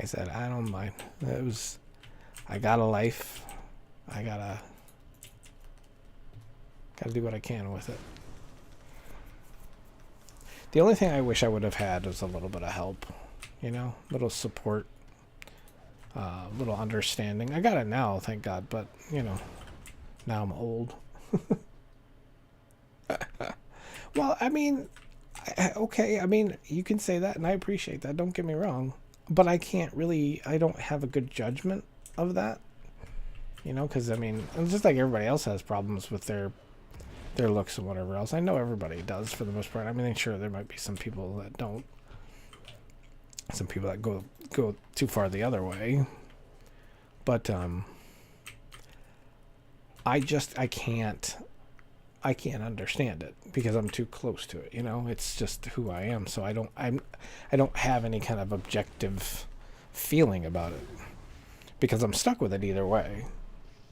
I said, I don't mind. I got a life. I gotta do what I can with it. The only thing I wish I would have had was a little bit of help, a little support, little understanding. I got it now, thank God, but, now I'm old. Well, I mean, okay, I mean, you can say that, and I appreciate that, don't get me wrong, but I don't have a good judgment of that, because, I mean, just like everybody else has problems with their looks and whatever else. I know everybody does for the most part. I mean, sure, there might be some people that don't. Some people that go too far the other way. But I can't understand it because I'm too close to it. It's just who I am. So I don't have any kind of objective feeling about it because I'm stuck with it either way.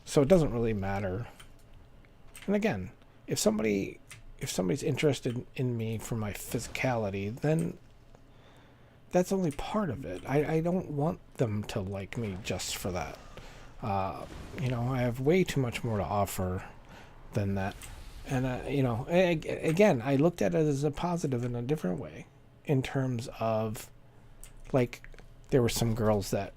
So it doesn't really matter. And again, if somebody's interested in me for my physicality, then that's only part of it. I don't want them to like me just for that. I have way too much more to offer than that. And, again, I looked at it as a positive in a different way in terms of, like, there were some girls that,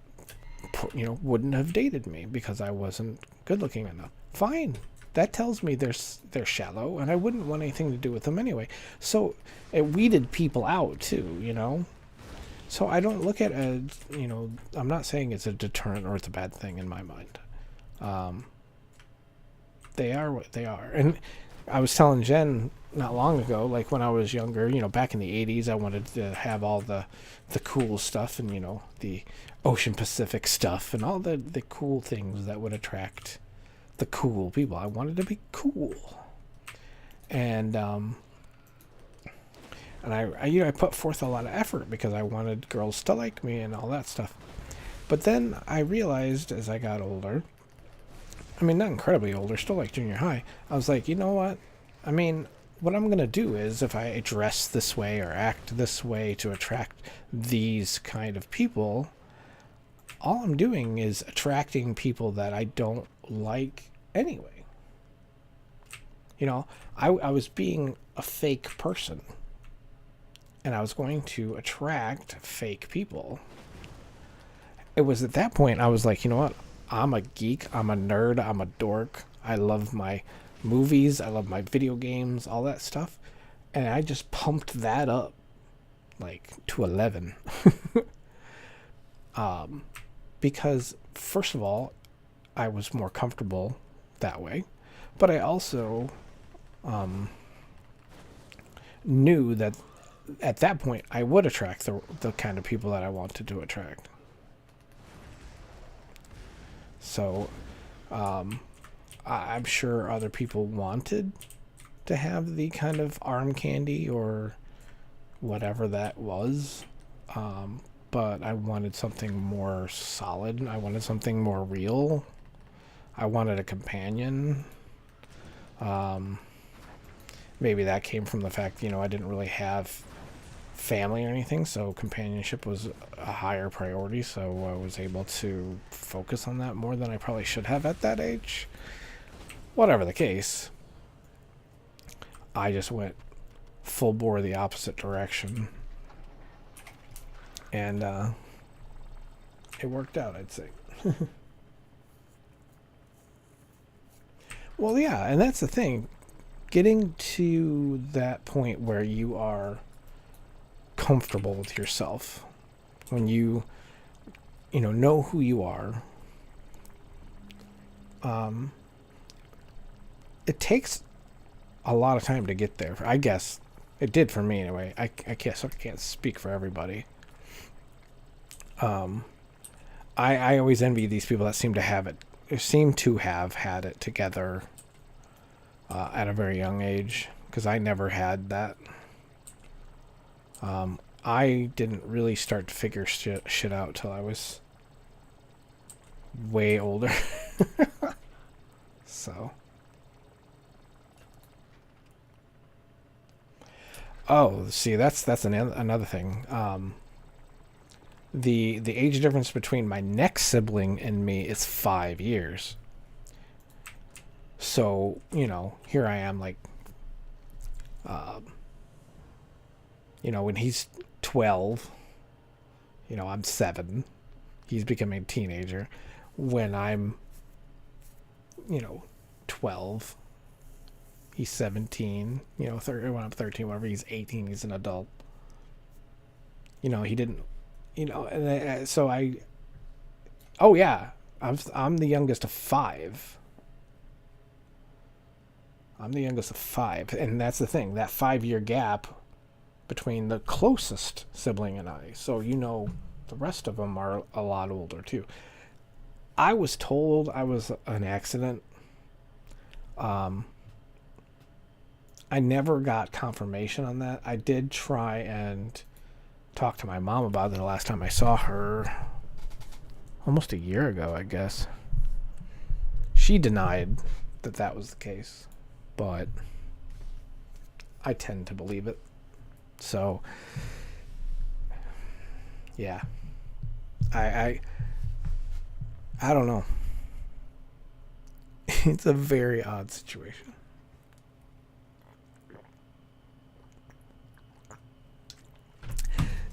wouldn't have dated me because I wasn't good looking enough. Fine. That tells me they're shallow, and I wouldn't want anything to do with them anyway. So it weeded people out too, So I don't look at it as, I'm not saying it's a deterrent or it's a bad thing in my mind. They are what they are. And I was telling Jen not long ago, like when I was younger, back in the 80s, I wanted to have all the cool stuff and, the Ocean Pacific stuff and all the cool things that would attract the cool people. I wanted to be cool, and I put forth a lot of effort because I wanted girls to like me and all that stuff. But then I realized as I got older, I mean, not incredibly older, still like junior high, I was like, you know what? I mean, what I'm gonna do is if I dress this way or act this way to attract these kind of people, all I'm doing is attracting people that I don't like anyway. I was being a fake person, and I was going to attract fake people. It was at that point I was like, you know what? I'm a geek, I'm a nerd, I'm a dork. I love my movies, I love my video games, all that stuff. And I just pumped that up like to 11. Because first of all, I was more comfortable that way, but I also knew that at that point I would attract the kind of people that I wanted to attract. So I'm sure other people wanted to have the kind of arm candy or whatever that was, but I wanted something more solid. I wanted something more real. I wanted a companion. Maybe that came from the fact, I didn't really have family or anything, so companionship was a higher priority, so I was able to focus on that more than I probably should have at that age. Whatever the case, I just went full bore the opposite direction. And it worked out, I'd say. Well, yeah, and that's the thing. Getting to that point where you are comfortable with yourself, when you know who you are, it takes a lot of time to get there. I guess It did for me anyway. I can't speak for everybody. Um, I always envy these people that seem to have had it together at a very young age, because I never had that. I didn't really start to figure shit out till I was way older. So, oh, see, that's another thing. The age difference between my next sibling and me is 5 years. So, here I am, like, uh, when he's 12, I'm 7. He's becoming a teenager. When I'm, you know, 12, he's 17. When I'm 13, whatever, he's 18, he's an adult. He didn't, and so oh yeah, I'm the youngest of 5. I'm the youngest of 5, and that's the thing. That 5-year gap between the closest sibling and I. So the rest of them are a lot older too. I was told I was an accident. Um, I never got confirmation on that. I did try and talk to my mom about it the last time I saw her, almost a year ago, I guess. She denied that was the case, but I tend to believe it. So, yeah, I don't know. It's a very odd situation.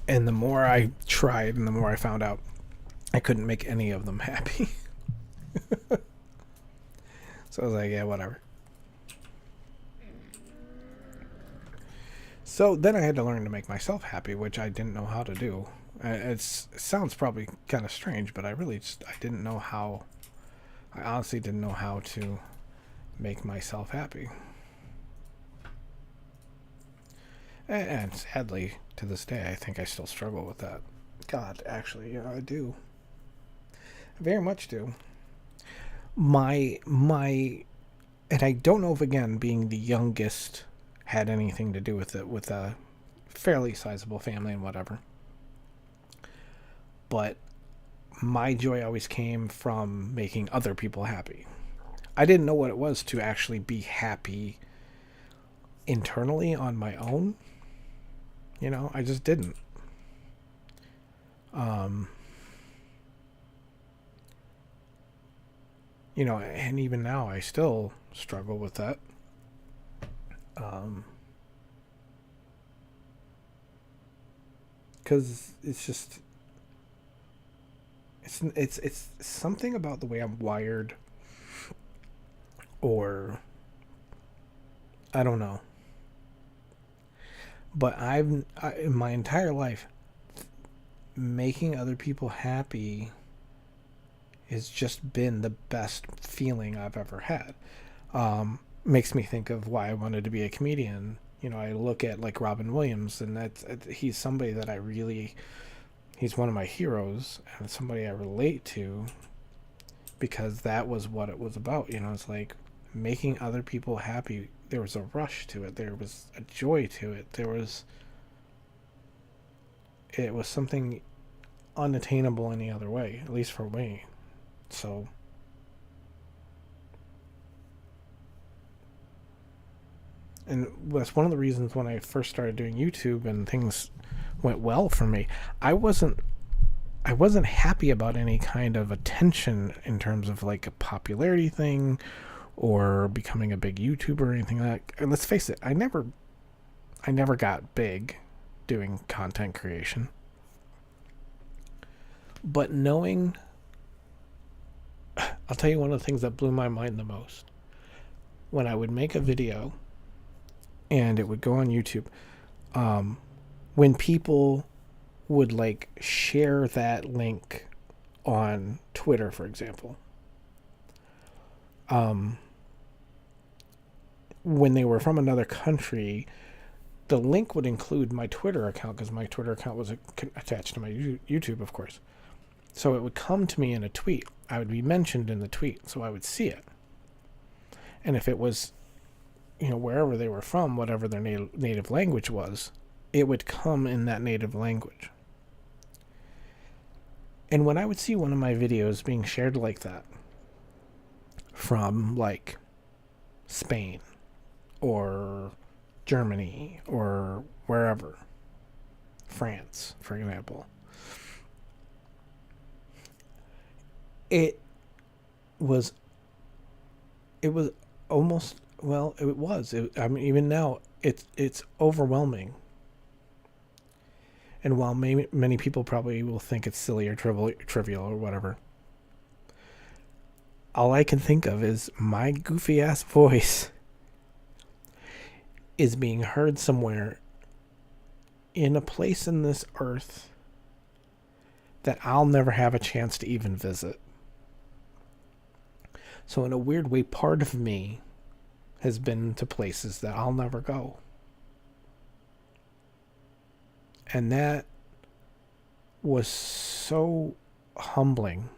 And the more I tried and the more I found out, I couldn't make any of them happy. So I was like, yeah, whatever. So then I had to learn to make myself happy, which I didn't know how to do. It sounds probably kind of strange, but I didn't know how. I honestly didn't know how to make myself happy. And sadly, to this day, I think I still struggle with that. God, actually, yeah, I do. I very much do. My, and I don't know if, again, being the youngest had anything to do with it, with a fairly sizable family and whatever. But my joy always came from making other people happy. I didn't know what it was to actually be happy internally on my own. I just didn't. Um, and even now I still struggle with that. Because it's something about the way I'm wired, or I don't know. But in my entire life, making other people happy has just been the best feeling I've ever had. Makes me think of why I wanted to be a comedian. I look at like Robin Williams, and he's somebody that he's one of my heroes, and somebody I relate to, because that was what it was about. It's like making other people happy. There was a rush to it. There was a joy to it. It was something unattainable any other way, at least for me. So, and that's one of the reasons when I first started doing YouTube and things went well for me. I wasn't happy about any kind of attention in terms of like a popularity thing or becoming a big YouTuber or anything like that. And let's face it, I never got big doing content creation. But I'll tell you one of the things that blew my mind the most. When I would make a video and it would go on YouTube, when people would like share that link on Twitter, for example, when they were from another country, the link would include my Twitter account because my Twitter account was attached to my YouTube, of course. So it would come to me in a tweet. I would be mentioned in the tweet, so I would see it. And if it was, wherever they were from, whatever their native language was, it would come in that native language. And when I would see one of my videos being shared like that from, like, Spain or Germany or wherever, France, for example, it was almost, well, it was. Even now, it's overwhelming. And while many people probably will think it's silly or trivial or whatever, all I can think of is my goofy ass voice is being heard somewhere in a place in this earth that I'll never have a chance to even visit. So in a weird way, part of me has been to places that I'll never go. And that was so humbling.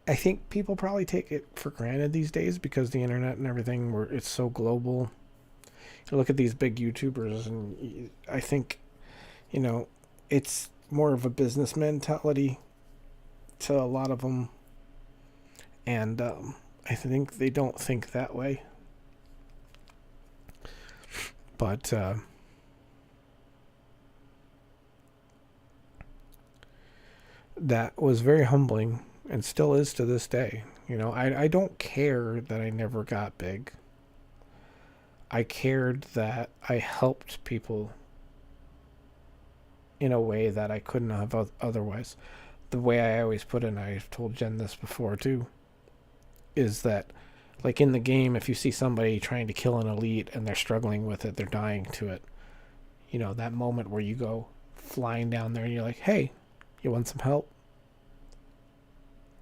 I think people probably take it for granted these days because the internet and everything, it's so global. You look at these big YouTubers, and I think, it's more of a business mentality to a lot of them. And I think they don't think that way. But that was very humbling and still is to this day. I don't care that I never got big. I cared that I helped people in a way that I couldn't have otherwise. The way I always put it, and I've told Jen this before too, is that, like, in the game, if you see somebody trying to kill an elite and they're struggling with it, they're dying to it, that moment where you go flying down there and you're like, hey, you want some help?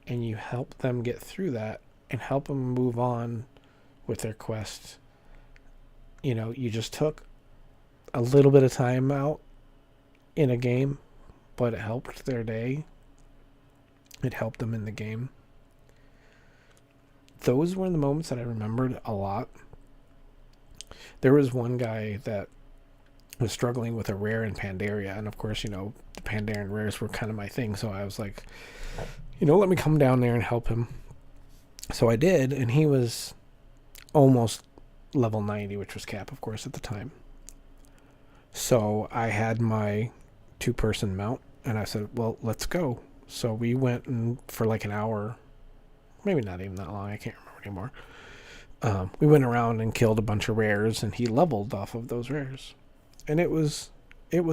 And you help them get through that and help them move on with their quest. You just took a little bit of time out in a game, but it helped their day. It helped them in the game. Those were the moments that I remembered a lot. There was one guy that was struggling with a rare in Pandaria, and of course, the Pandarian rares were kind of my thing, so I was like, let me come down there and help him. So I did, and he was almost level 90, which was cap, of course, at the time. So I had my 2-person mount, and I said, well, let's go. So we went and for like an hour, maybe not even that long, I can't remember anymore. We went around and killed a bunch of rares, and he leveled off of those rares. And it was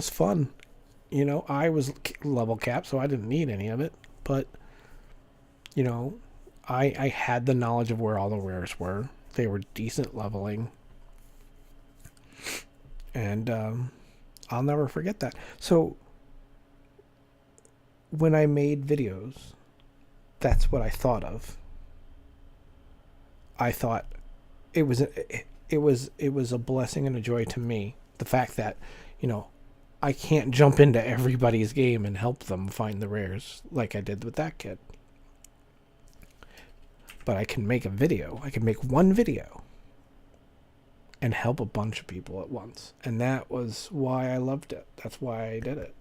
fun. I was level capped, so I didn't need any of it. But, I had the knowledge of where all the rares were. They were decent leveling. And I'll never forget that. So when I made videos, that's what I thought of. I thought it was a blessing and a joy to me, the fact that I can't jump into everybody's game and help them find the rares like I did with that kid, but I can make a video. I can make one video and help a bunch of people at once, and that was why I loved it. That's why I did it.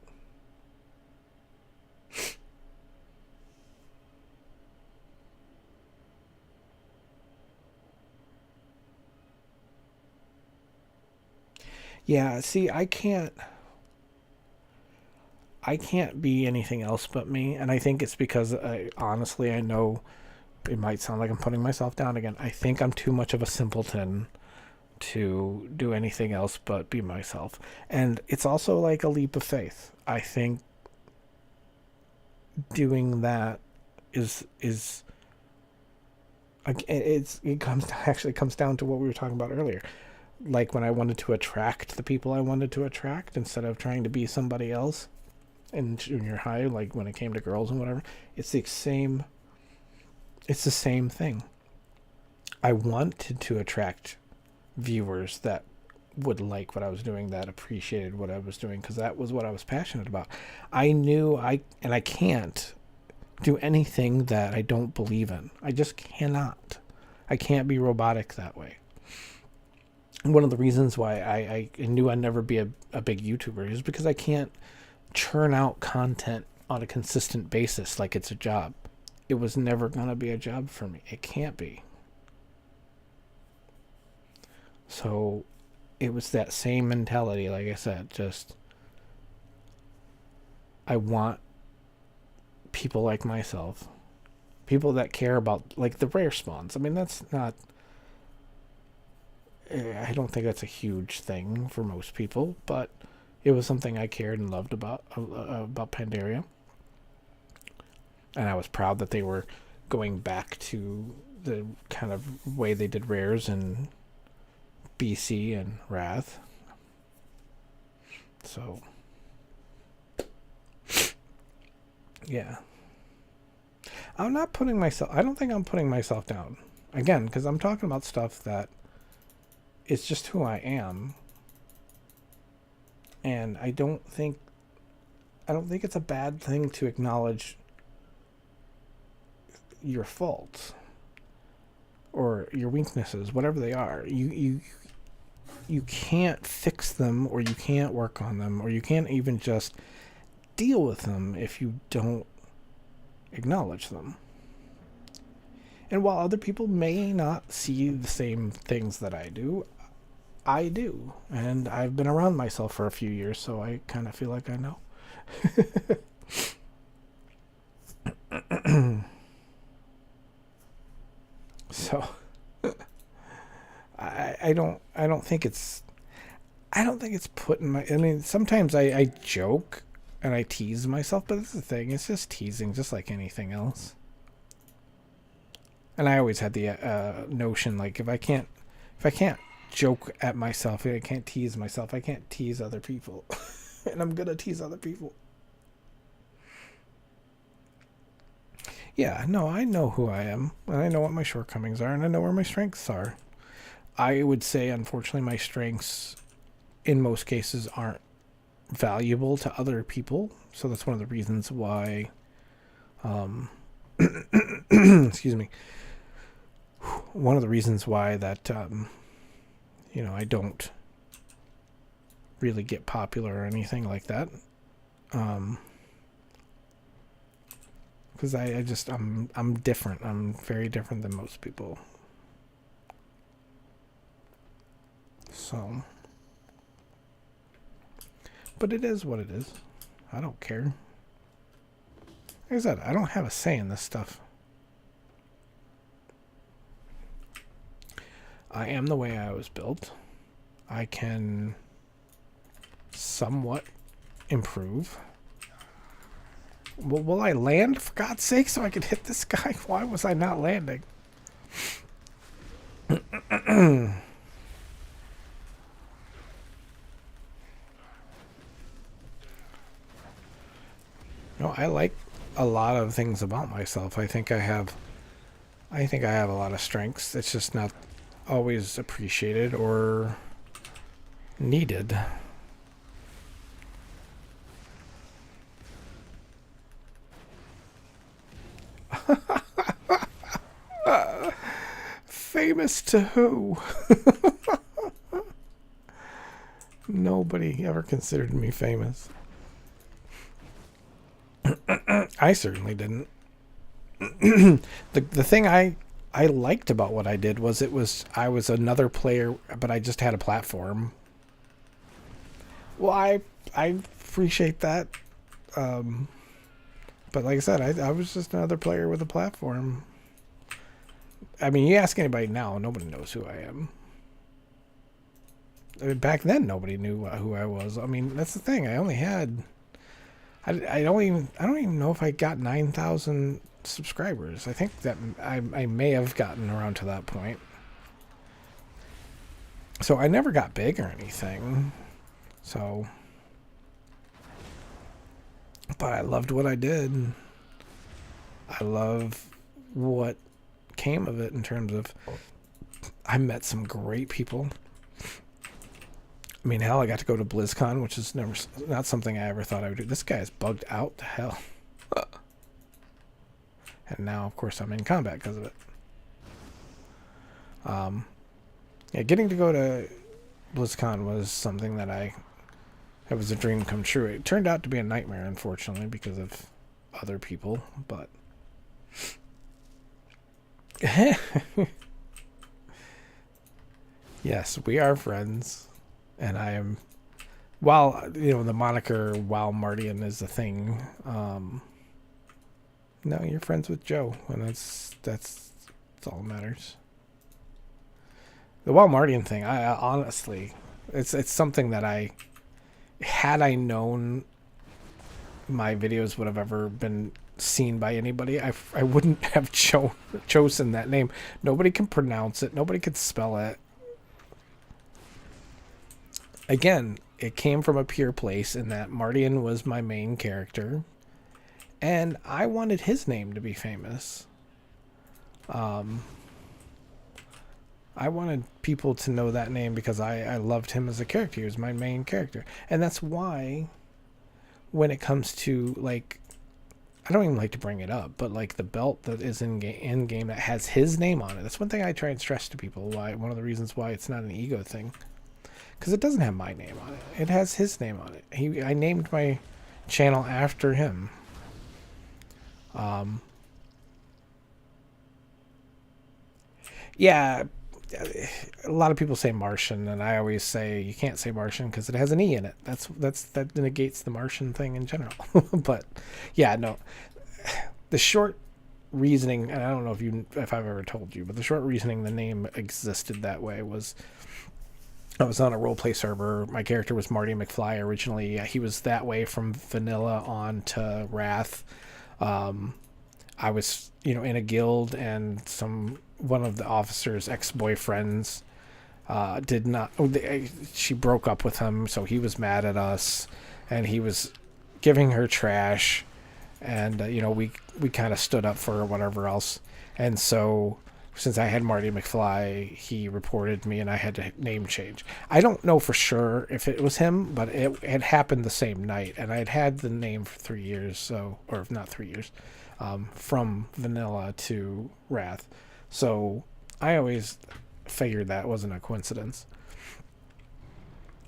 Yeah, see, I can't be anything else but me, and I think it's because honestly, I know it might sound like I'm putting myself down again. I think I'm too much of a simpleton to do anything else but be myself. And it's also like a leap of faith. I think doing that is it comes down to what we were talking about earlier. Like when I wanted to attract the people I wanted to attract instead of trying to be somebody else in junior high, like when it came to girls and whatever, it's the same thing. I wanted to attract viewers that would like what I was doing, that appreciated what I was doing, because that was what I was passionate about. I knew I can't do anything that I don't believe in. I just cannot. I can't be robotic that way. One of the reasons why I knew I'd never be a big YouTuber is because I can't churn out content on a consistent basis like it's a job. It was never going to be a job for me. It can't be. So it was that same mentality, like I said, just I want people like myself, people that care about like the rare spawns. I mean, that's not, I don't think that's a huge thing for most people, but it was something I cared and loved about Pandaria. And I was proud that they were going back to the kind of way they did rares in BC and Wrath. So, yeah. I'm not putting myself, I don't think I'm putting myself down. Again, because I'm talking about stuff that it's just who I am. And I don't think it's a bad thing to acknowledge your faults or your weaknesses, whatever they are. You can't fix them, or you can't work on them, or you can't even just deal with them if you don't acknowledge them. And while other people may not see the same things that I do, and I've been around myself for a few years, so I kind of feel like I know. So I don't think it's putting my, I mean, sometimes I joke and I tease myself, but that's the thing, it's just teasing, just like anything else. And I always had the notion, like, if I can't joke at myself, if I can't tease myself, I can't tease other people. And I'm gonna tease other people. Yeah, no, I know who I am, and I know what my shortcomings are, and I know where my strengths are. I would say, unfortunately, my strengths, in most cases, aren't valuable to other people. So that's one of the reasons why, excuse me, one of the reasons why that, I don't really get popular or anything like that. Because I'm different. I'm very different than most people. So, but it is what it is. I don't care. Like I said, I don't have a say in this stuff. I am the way I was built. I can somewhat improve. Will I land, for God's sake, so I can hit this guy? Why was I not landing? I like a lot of things about myself. I think I have a lot of strengths. It's just not always appreciated or needed. Famous to who? Nobody ever considered me famous. I certainly didn't. The thing I liked about what I did was I was another player, but I just had a platform. Well, I appreciate that. But like I said, I was just another player with a platform. I mean, you ask anybody now, nobody knows who I am. I mean, back then, nobody knew who I was. I mean, that's the thing. I only had. I don't even know if I got 9,000 subscribers. I think that I may have gotten around to that point. So I never got big or anything. So, but I loved what I did. I love what came of it in terms of I met some great people. I mean, hell, I got to go to BlizzCon, which is never not something I ever thought I would do. This guy is bugged out to hell. And now, of course, I'm in combat because of it. Yeah, getting to go to BlizzCon was something that it was a dream come true. It turned out to be a nightmare, unfortunately, because of other people, but yes, we are friends, and I am. While the moniker "While Martian" is a thing, no, you're friends with Joe, and that's all that matters. The While Martian thing, I honestly, it's something that had I known my videos would have ever been seen by anybody, I wouldn't have chosen that name. Nobody can pronounce it. Nobody can spell it. Again, it came from a pure place in that Martian was my main character, and I wanted his name to be famous. I wanted people to know that name because I loved him as a character. He was my main character. And that's why when it comes to, like, I don't even like to bring it up, but like the belt that is in game that has his name on it. That's one thing I try and stress to people. One of the reasons why it's not an ego thing, because it doesn't have my name on it. It has his name on it. I named my channel after him. Yeah, a lot of people say Martian, and I always say you can't say Martian because it has an E in it. That negates the Martian thing in general. But yeah, no. The short reasoning, and I don't know if I've ever told you, but the short reasoning the name existed that way was I was on a roleplay server. My character was Marty McFly originally. He was that way from vanilla on to Wrath. I was, in a guild, and one of the officer's ex-boyfriends did not. She broke up with him, so he was mad at us, and he was giving her trash, and we kind of stood up for her, whatever else, and so since I had Marty McFly, he reported me, and I had to name change. I don't know for sure if it was him, but it had happened the same night, and I'd had the name for 3 years, or not 3 years, from vanilla to Wrath. So I always figured that wasn't a coincidence.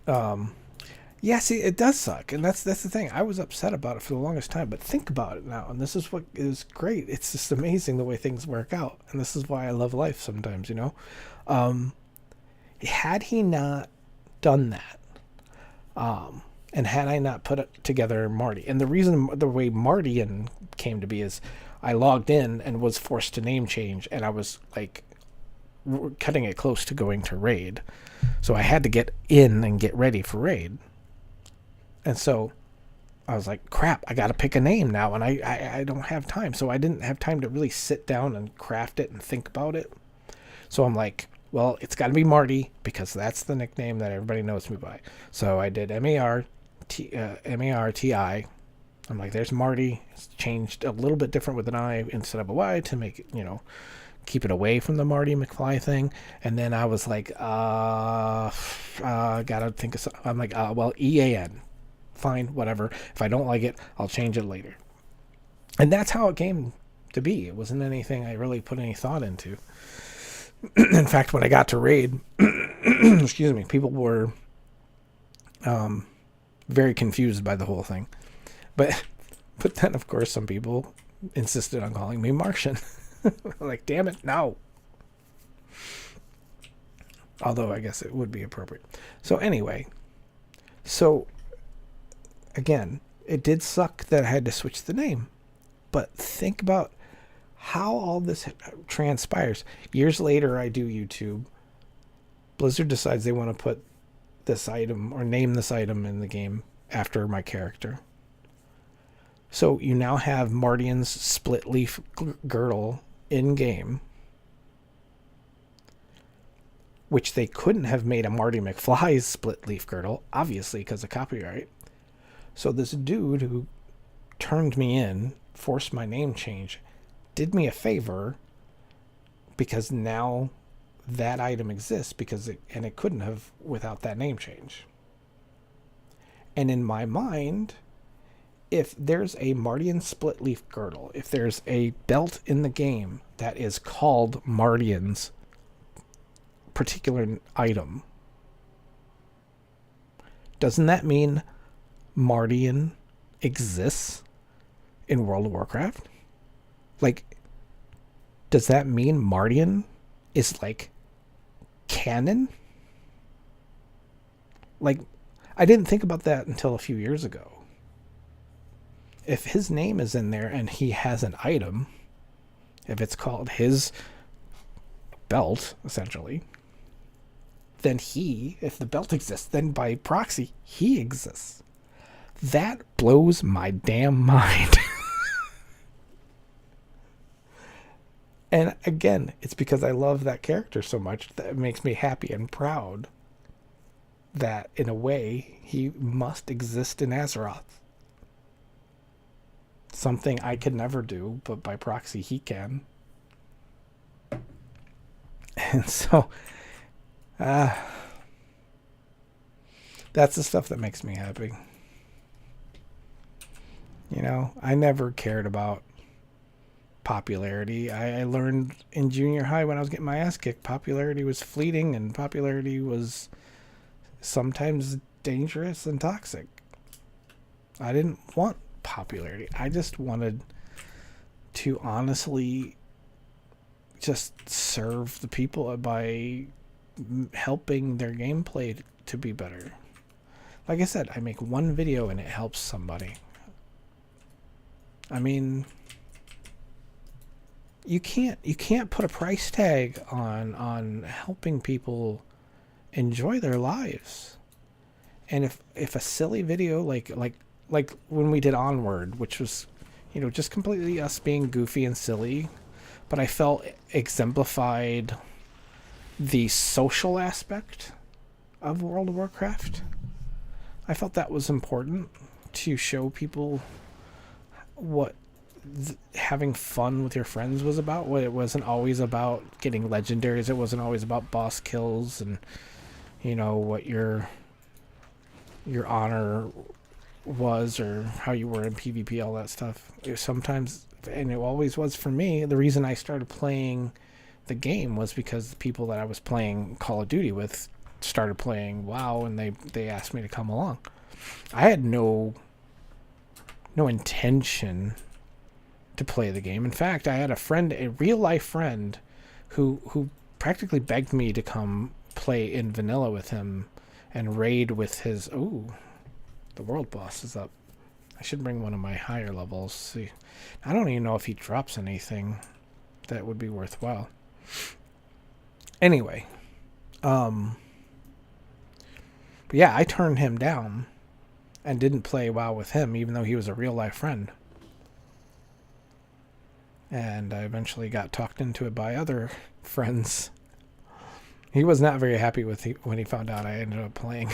Yeah, see, it does suck, and that's the thing. I was upset about it for the longest time, but think about it now, and this is what is great. It's just amazing the way things work out, and this is why I love life sometimes, Had he not done that, and had I not put together Marty, and the way Martian came to be is I logged in and was forced to name change, and I was like cutting it close to going to raid, so I had to get in and get ready for raid. And so I was like, crap, I got to pick a name now, and I don't have time. So I didn't have time to really sit down and craft it and think about it. So I'm like, well, it's got to be Marty because that's the nickname that everybody knows me by. So I did M-A-R-T-I. I'm like, there's Marty. It's changed a little bit different with an I instead of a Y to make it, keep it away from the Marty McFly thing. And then I was like, gotta think of something. I'm like, well, E-A-N. Fine, whatever. If I don't like it, I'll change it later. And that's how it came to be. It wasn't anything I really put any thought into. In fact, when I got to raid, excuse me, people were very confused by the whole thing. But then, of course, some people insisted on calling me Martian. Like, damn it, no. Although I guess it would be appropriate. So anyway, again, it did suck that I had to switch the name. But think about how all this transpires. Years later, I do YouTube. Blizzard decides they want to put this item or name this item in the game after my character. So you now have Martian's split leaf girdle in game, which they couldn't have made a Marty McFly's split leaf girdle, obviously because of copyright. So this dude who turned me in, forced my name change, did me a favor because now that item exists because it couldn't have without that name change. And in my mind, if there's a Mardian split leaf girdle, if there's a belt in the game that is called Mardian's particular item, doesn't that mean Mardian exists in World of Warcraft? Like, does that mean Mardian is like canon? Like, I didn't think about that until a few years ago. If his name is in there and he has an item, if it's called his belt, essentially, then if the belt exists, then by proxy, he exists. That blows my damn mind. And again, it's because I love that character so much that it makes me happy and proud that, in a way, he must exist in Azeroth. Something I could never do, but by proxy he can. And so, that's the stuff that makes me happy. You know, I never cared about popularity. I learned in junior high when I was getting my ass kicked, popularity was fleeting and popularity was sometimes dangerous and toxic. I didn't want popularity. I just wanted to honestly just serve the people by helping their gameplay to be better. Like I said, I make one video and it helps somebody. I mean, you can't put a price tag on helping people enjoy their lives. And if a silly video like when we did Onward, which was, you know, just completely us being goofy and silly, but I felt exemplified the social aspect of World of Warcraft. I felt that was important to show people what having fun with your friends was about. What it wasn't always about getting legendaries. It wasn't always about boss kills and, you know, what your honor was or how you were in PvP, all that stuff. It sometimes, and it always was for me, the reason I started playing the game was because the people that I was playing Call of Duty with started playing WoW, and they asked me to come along. I had no intention to play the game. In fact, I had a real life friend who practically begged me to come play in vanilla with him and raid with his... Ooh, the world boss is up. I should bring one of my higher levels. See, I don't even know if he drops anything that would be worthwhile. Anyway, but yeah, I turned him down and didn't play WoW with him, even though he was a real life friend. And I eventually got talked into it by other friends. He was not very happy when he found out I ended up playing.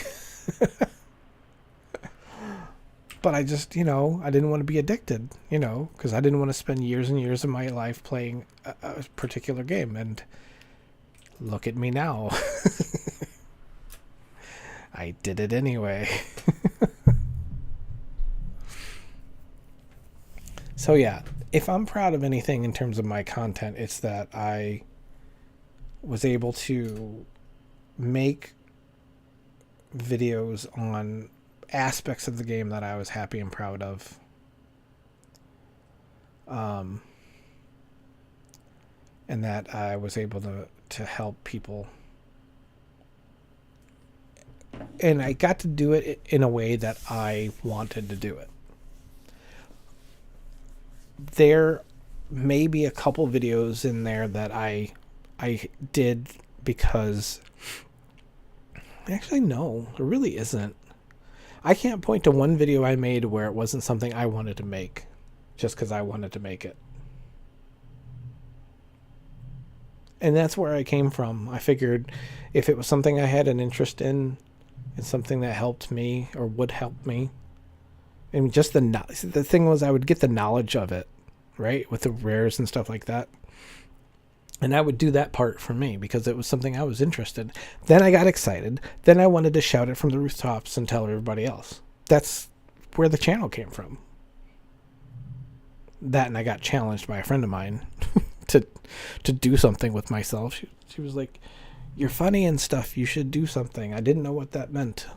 But I just, you know, I didn't want to be addicted, you know, because I didn't want to spend years and years of my life playing a particular game. And look at me now. I did it anyway. So yeah, if I'm proud of anything in terms of my content, it's that I was able to make videos on aspects of the game that I was happy and proud of. And that I was able to help people. And I got to do it in a way that I wanted to do it. There may be a couple videos in there that I did because... Actually, no, there really isn't. I can't point to one video I made where it wasn't something I wanted to make just because I wanted to make it. And that's where I came from. I figured if it was something I had an interest in and something that helped me or would help me, and just the thing was I would get the knowledge of it, right? With the rares and stuff like that. And I would do that part for me because it was something I was interested in. Then I got excited. Then I wanted to shout it from the rooftops and tell everybody else. That's where the channel came from. That, and I got challenged by a friend of mine to do something with myself. She was like, "You're funny and stuff. You should do something." I didn't know what that meant.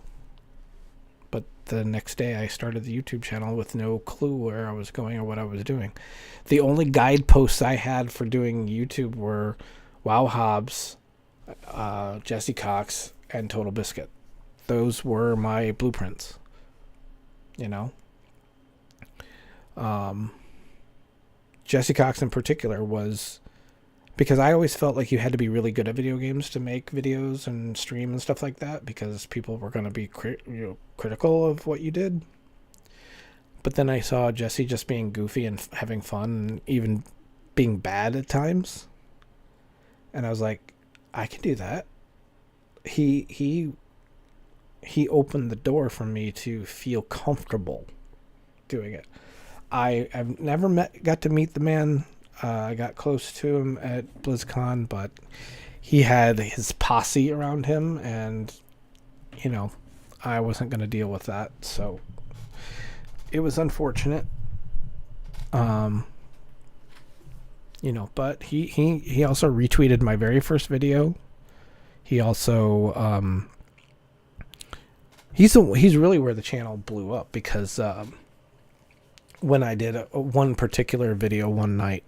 But the next day I started the YouTube channel with no clue where I was going or what I was doing. The only guideposts I had for doing YouTube were Wow Hobbs, Jesse Cox, and Total Biscuit. Those were my blueprints. You know? Jesse Cox in particular was because I always felt like you had to be really good at video games to make videos and stream and stuff like that because people were going to be critical of what you did. But then I saw Jesse just being goofy and having fun and even being bad at times. And I was like, I can do that. He opened the door for me to feel comfortable doing it. I've never got to meet the man. I got close to him at BlizzCon, but he had his posse around him, and, you know, I wasn't going to deal with that, so it was unfortunate. You know, but he also retweeted my very first video. He also, he's really where the channel blew up because, when I did one particular video one night,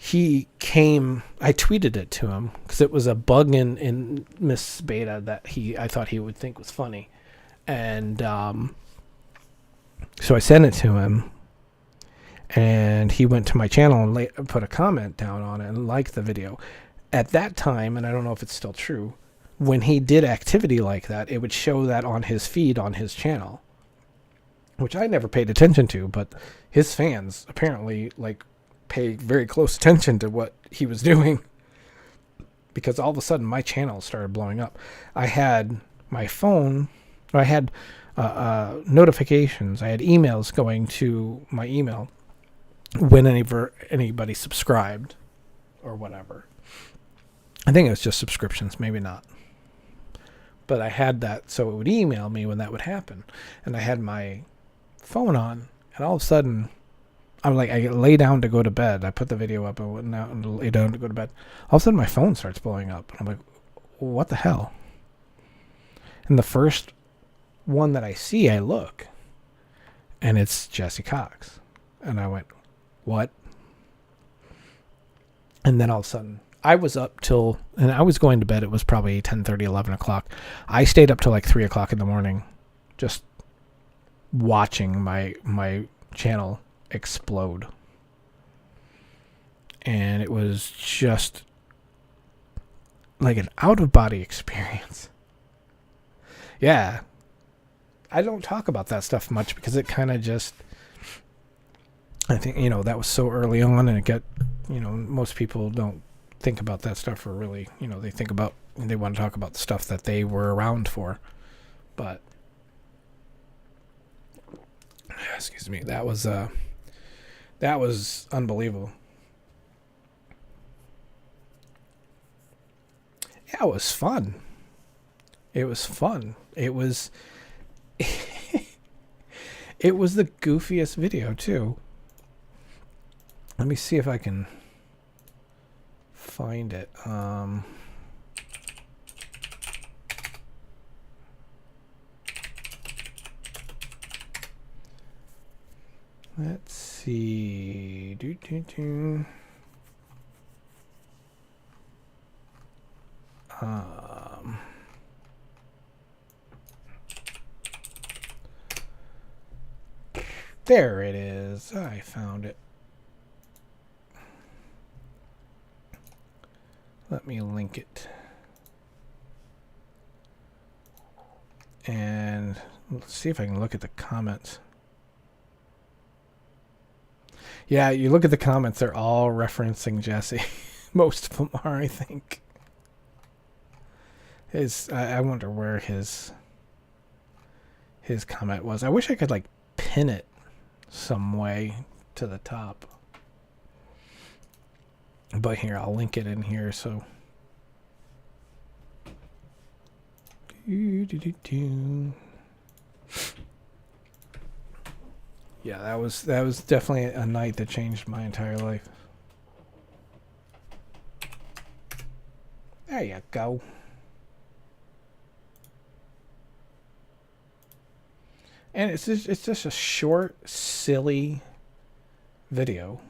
I tweeted it to him because it was a bug in Miss Beta that I thought he would think was funny. And so I sent it to him, and he went to my channel and put a comment down on it and liked the video. At that time, and I don't know if it's still true, when he did activity like that, it would show that on his feed on his channel, which I never paid attention to, but his fans apparently pay very close attention to what he was doing, because all of a sudden my channel started blowing up. I had my phone, I had notifications, I had emails going to my email when anybody subscribed or whatever. I think it was just subscriptions, maybe not. But I had that, so it would email me when that would happen. And I had my phone on, and all of a sudden I'm like, I lay down to go to bed. I put the video up and went out and lay down to go to bed. All of a sudden my phone starts blowing up. I'm like, what the hell? And the first one that I see, I look, and it's Jesse Cox. And I went, what? And then all of a sudden I was up till, and I was going to bed. It was probably 10:30, 11 o'clock. I stayed up till like 3 o'clock in the morning, just watching my channel explode. And it was just like an out-of-body experience. Yeah. I don't talk about that stuff much because it kind of just, I think, that was so early on, and it got, most people don't think about that stuff, or really, they want to talk about the stuff that they were around for. But excuse me, that was unbelievable. Yeah, it was fun. It was it was the goofiest video too. Let me see if I can find it. Let's see. There it is. I found it. Let me link it. And let's see if I can look at the comments. Yeah, you look at the comments, they're all referencing Jesse. Most of them are, I think. I wonder where his comment was. I wish I could pin it some way to the top. But here, I'll link it in here. So, yeah, that was definitely a night that changed my entire life. There you go. And it's just a short, silly video.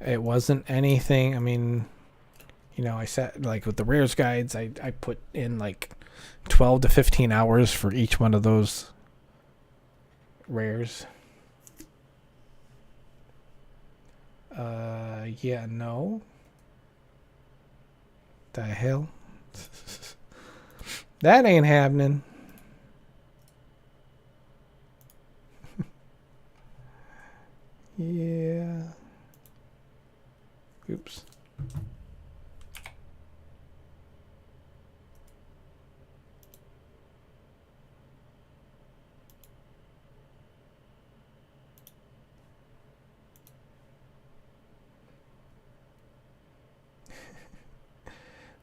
It wasn't anything. I mean, you know, I sat like with the rares guides. I put in like 12 to 15 hours for each one of those rares. Yeah, no. The hell? That ain't happening. Yeah. Oops.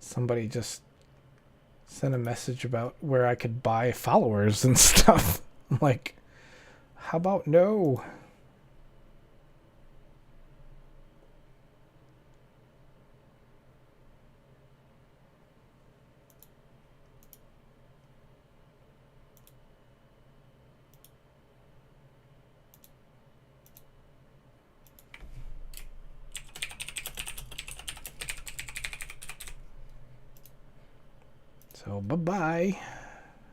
Somebody just sent a message about where I could buy followers and stuff. I'm like, how about no? So bye-bye.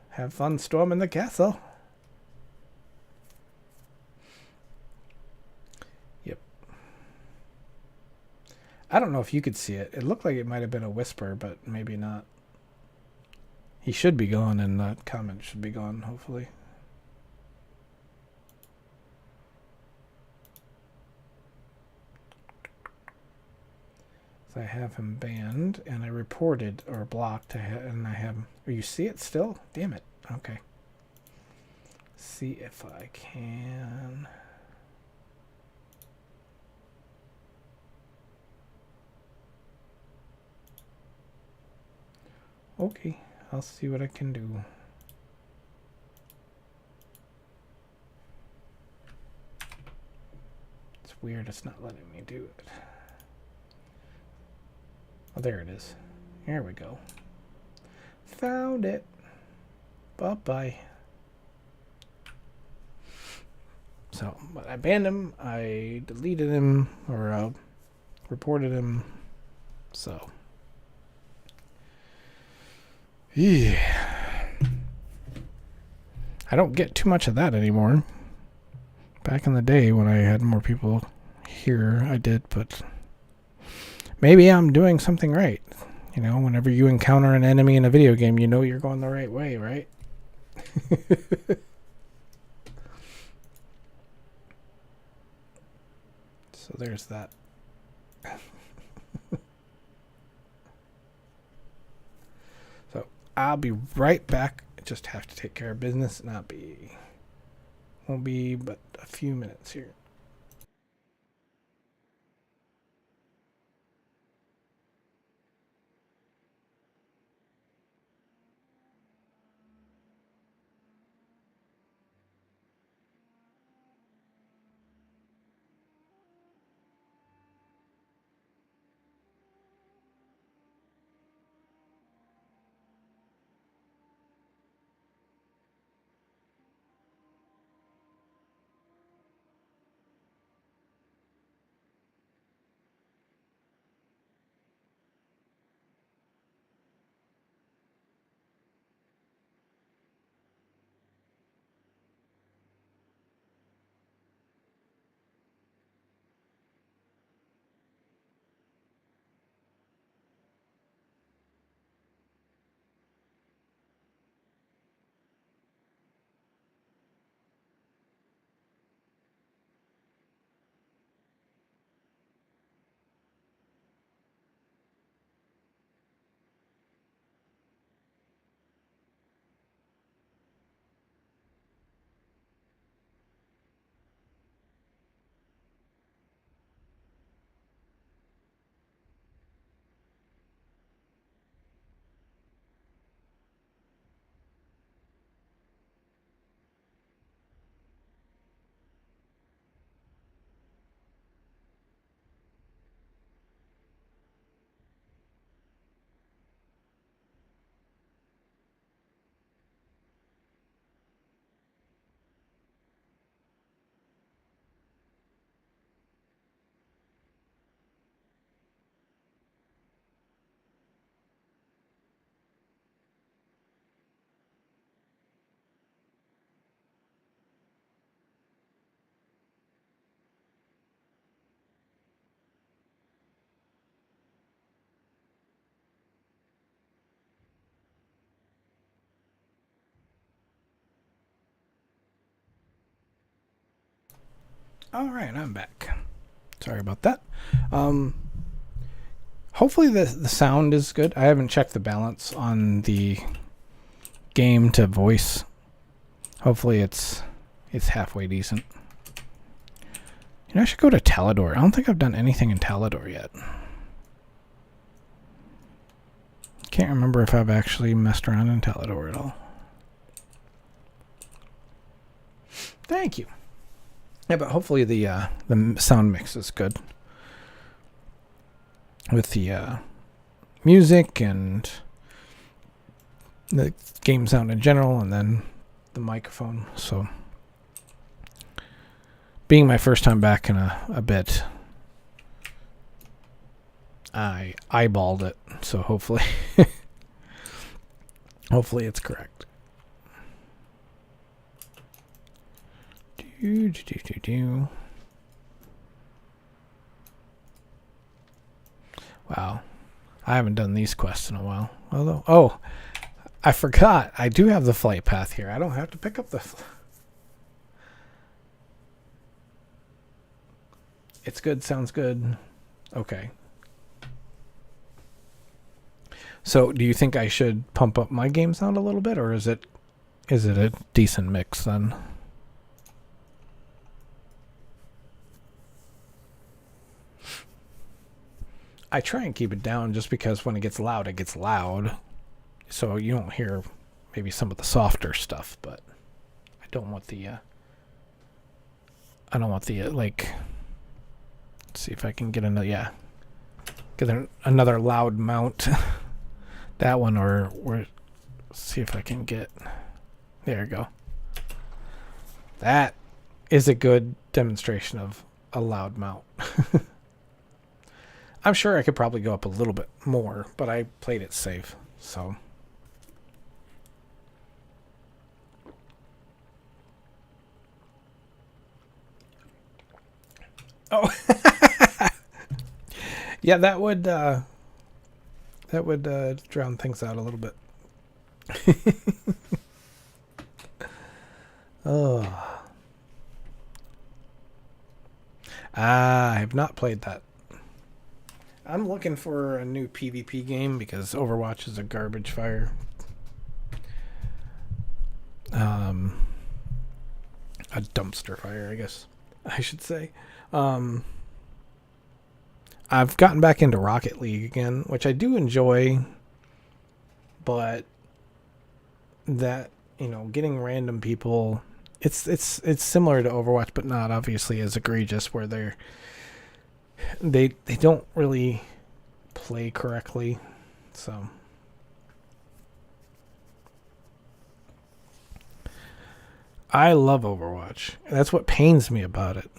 Have fun storming the castle. Yep. I don't know if you could see it. It looked like it might have been a whisper, but maybe not. He should be gone, and that comment should be gone, hopefully. So I have him banned, and I reported or blocked, and I have him. Oh, you see it still? Damn it. Okay. See if I can. Okay, I'll see what I can do. It's weird, it's not letting me do it. Oh, there it is. Here we go. Found it. Bye-bye. So, but I banned him, I deleted him, or reported him, so. Yeah. I don't get too much of that anymore. Back in the day when I had more people here, I did, but maybe I'm doing something right. You know, whenever you encounter an enemy in a video game, you know you're going the right way, right? So there's that. So I'll be right back. I just have to take care of business, and won't be but a few minutes here. All right, I'm back. Sorry about that. Hopefully the sound is good. I haven't checked the balance on the game to voice. Hopefully it's halfway decent. You know, I should go to Talador. I don't think I've done anything in Talador yet. Can't remember if I've actually messed around in Talador at all. Thank you. Yeah, but hopefully the sound mix is good with the music and the game sound in general, and then the microphone. So, being my first time back in a bit, I eyeballed it. So hopefully, hopefully it's correct. Wow, I haven't done these quests in a while. Although, oh, I forgot. I do have the flight path here. I don't have to pick up the... It's good. Sounds good. Okay. So, do you think I should pump up my game sound a little bit, or is it a decent mix then? I try and keep it down just because when it gets loud. So you don't hear maybe some of the softer stuff, but I don't want the like, let's see if I can get another loud mount. That one, or see if I can get, there you go. That is a good demonstration of a loud mount. I'm sure I could probably go up a little bit more, but I played it safe, so. Oh. Yeah, that would drown things out a little bit. Oh. I have not played that. I'm looking for a new PvP game because Overwatch is a garbage fire. A dumpster fire, I guess I should say. I've gotten back into Rocket League again, which I do enjoy, but that, you know, getting random people, it's similar to Overwatch, but not obviously as egregious, where they don't really play correctly. So I love Overwatch. That's what pains me about it.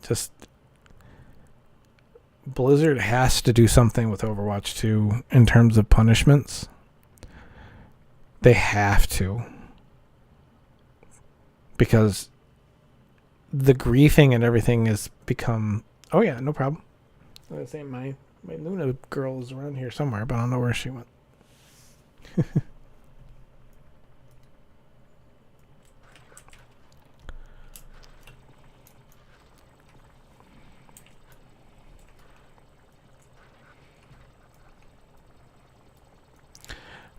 Just Blizzard has to do something with Overwatch 2 in terms of punishments. They have to. Because the griefing and everything has become... Oh yeah, no problem. I was saying my Luna girl is around here somewhere, but I don't know where she went.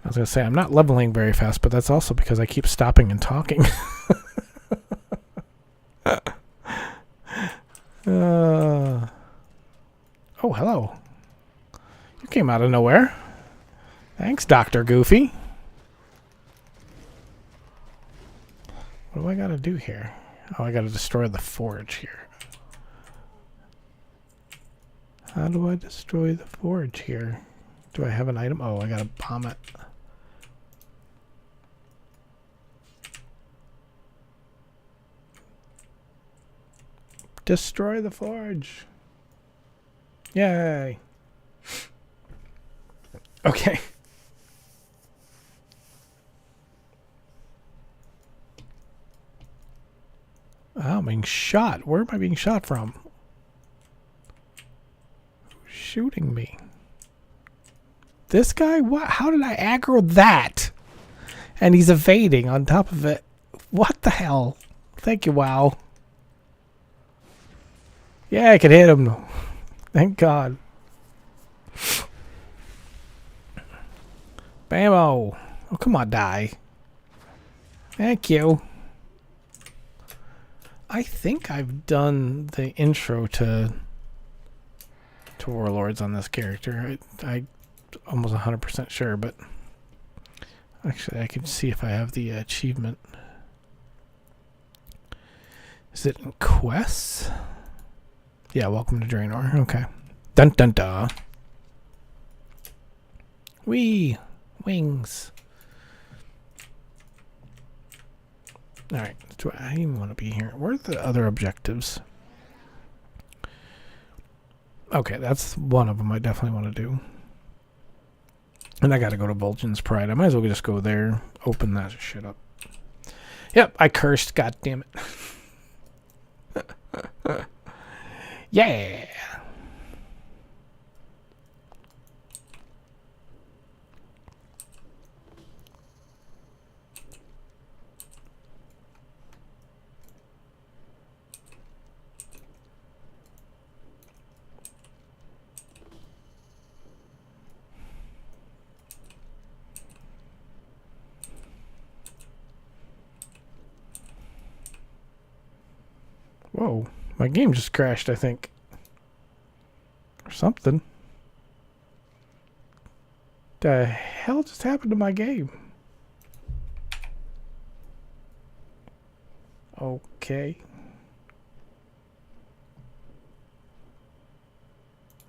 I was going to say, I'm not leveling very fast, but that's also because I keep stopping and talking. Oh, hello. You came out of nowhere. Thanks, Dr. Goofy. What do I got to do here? Oh, I got to destroy the forge here. How do I destroy the forge here? Do I have an item? Oh, I got to bomb it. Destroy the forge. Yay. Okay. I'm being shot. Where am I being shot from? Who's shooting me? This guy? What? How did I aggro that? And he's evading on top of it. What the hell? Thank you, WoW. Yeah, I could hit him. Thank God. Bammo. Oh, come on, die. Thank you. I think I've done the intro to Warlords on this character. I almost 100% sure, but actually I can see if I have the achievement. Is it in quests? Yeah, welcome to Draenor. Okay. Dun dun dun. Wee! Wings. Alright, do I even want to be here? Where are the other objectives? Okay, that's one of them I definitely want to do. And I gotta go to Vol'jin's Pride. I might as well just go there, open that shit up. Yep, I cursed, god damn it. Yeah! Whoa, my game just crashed, I think. Or something. The hell just happened to my game? Okay.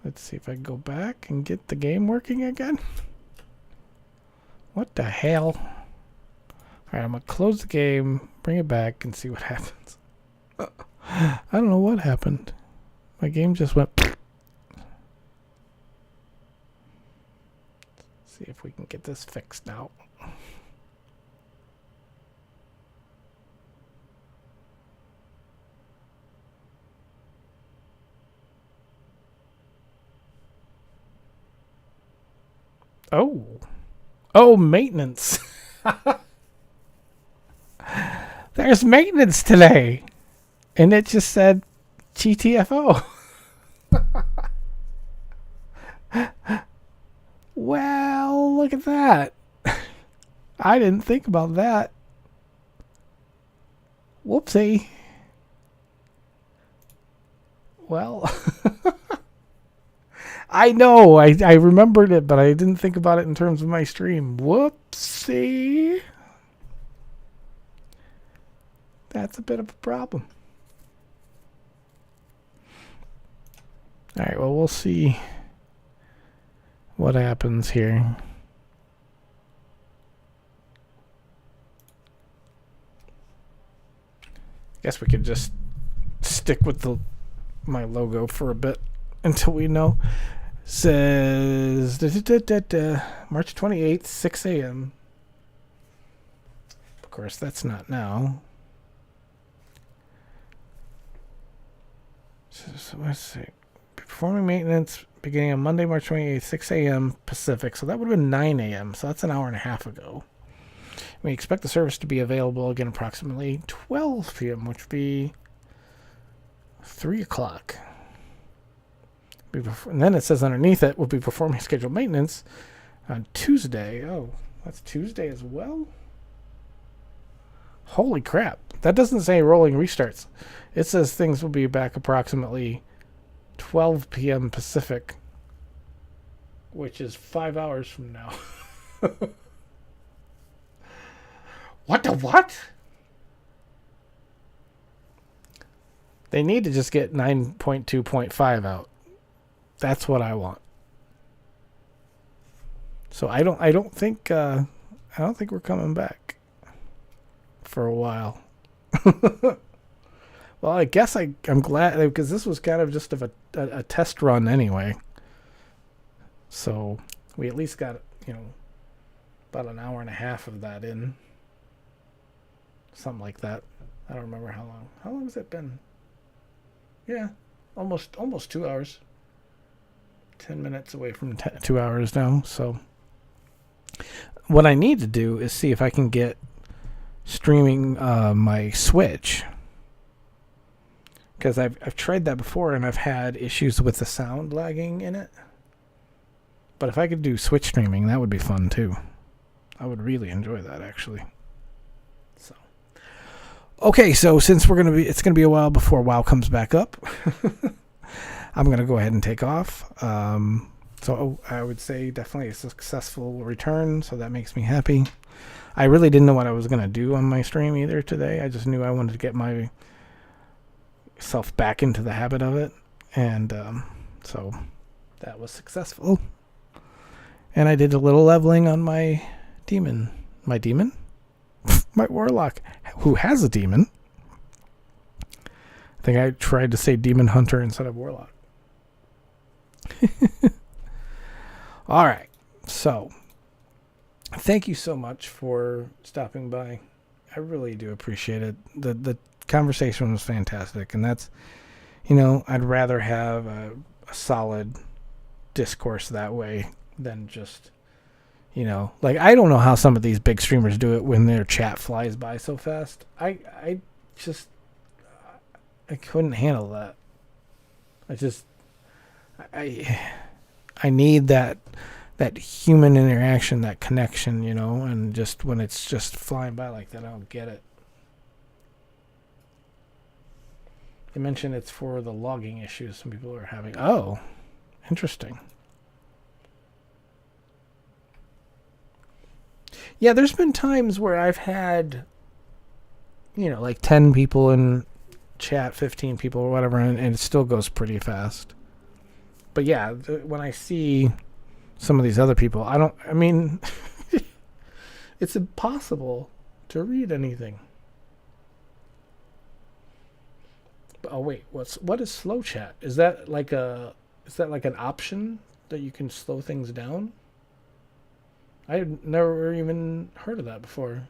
Let's see if I can go back and get the game working again. What the hell? Alright, I'm going to close the game, bring it back, and see what happens. I don't know what happened. My game just went... See if we can get this fixed now. Oh, maintenance. There's maintenance today. And it just said GTFO. Well, look at that. I didn't think about that. Whoopsie. Well, I know. I remembered it, but I didn't think about it in terms of my stream. Whoopsie. That's a bit of a problem. Alright, well, we'll see what happens here. Guess we could just stick with my logo for a bit until we know. Says March 28th, 6 a.m. Of course, that's not now. So let's see. Performing maintenance beginning on Monday, March 28th, 6 a.m. Pacific. So that would have been 9 a.m. So that's an hour and a half ago. We expect the service to be available again approximately 12 p.m., which would be 3 o'clock. And then it says underneath it, we'll be performing scheduled maintenance on Tuesday. Oh, that's Tuesday as well? Holy crap. That doesn't say rolling restarts. It says things will be back approximately 12 p.m. Pacific, which is 5 hours from now. What the what? They need to just get 9.2.5 out. That's what I want. So I don't think we're coming back for a while. Well, I guess I'm glad, because this was kind of just of a test run anyway. So we at least got, about an hour and a half of that in. Something like that. I don't remember how long. How long has it been? Yeah, almost 2 hours. 10 minutes away from 2 hours now. So what I need to do is see if I can get streaming my Switch because I've tried that before and I've had issues with the sound lagging in it. But if I could do Switch streaming, that would be fun too. I would really enjoy that, actually. So, okay, so since it's gonna be a while before WoW comes back up, I'm gonna go ahead and take off. So I would say definitely a successful return. So that makes me happy. I really didn't know what I was gonna do on my stream either today. I just knew I wanted to get myself back into the habit of it, and so that was successful. And I did a little leveling on my demon. My demon? My warlock, who has a demon. I think I tried to say demon hunter instead of warlock. All right. So, thank you so much for stopping by. I really do appreciate it. The conversation was fantastic. And that's, I'd rather have a solid discourse that way than just, like, I don't know how some of these big streamers do it when their chat flies by so fast. I couldn't handle that. I need that human interaction, that connection, and just when it's just flying by like that, I don't get it. They mentioned it's for the logging issues some people are having. Oh, interesting. Yeah, there's been times where I've had, like 10 people in chat, 15 people or whatever, and it still goes pretty fast. But yeah, when I see some of these other people, it's impossible to read anything. Oh wait, what is slow chat? Is that like an option that you can slow things down? I had never even heard of that before.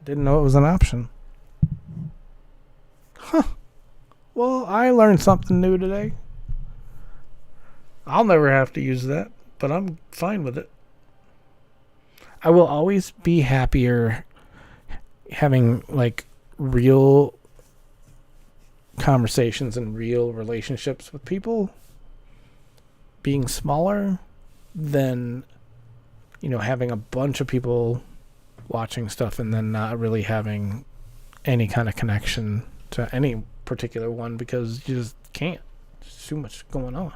Didn't know it was an option. Huh. Well, I learned something new today. I'll never have to use that, but I'm fine with it. I will always be happier having like real conversations and real relationships with people being smaller than having a bunch of people watching stuff and then not really having any kind of connection to any particular one because you just can't. There's too much going on.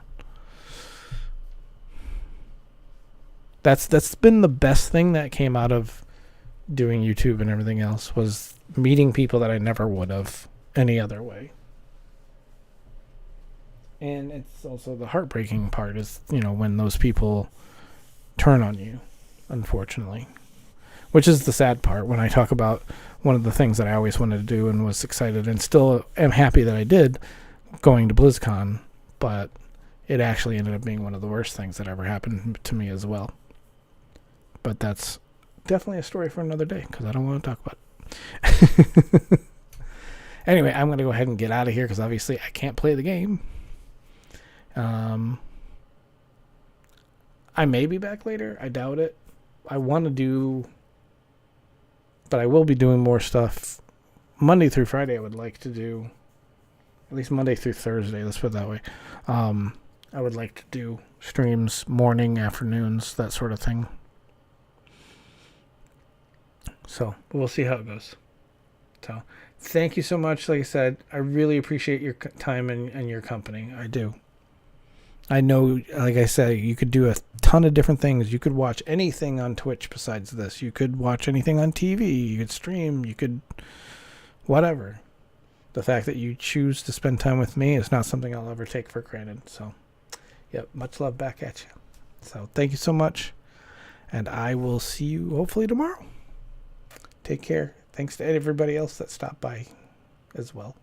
That's been the best thing that came out of doing YouTube and everything else was meeting people that I never would have any other way. And it's also the heartbreaking part is, when those people turn on you, unfortunately. Which is the sad part when I talk about one of the things that I always wanted to do and was excited and still am happy that I did going to BlizzCon, but it actually ended up being one of the worst things that ever happened to me as well. But that's definitely a story for another day because I don't want to talk about it. Anyway, I'm going to go ahead and get out of here because obviously I can't play the game. I may be back later. I doubt it. I want to do, but I will be doing more stuff Monday through Friday. I would like to do, at least Monday through Thursday. Let's put it that way. I would like to do streams morning, afternoons, that sort of thing. So we'll see how it goes. So thank you so much. Like I said, I really appreciate your time and your company. I do. I know, like I said, you could do a ton of different things. You could watch anything on Twitch besides this. You could watch anything on TV. You could stream. You could whatever. The fact that you choose to spend time with me is not something I'll ever take for granted. So, yep, much love back at you. So thank you so much. And I will see you hopefully tomorrow. Take care. Thanks to everybody else that stopped by as well.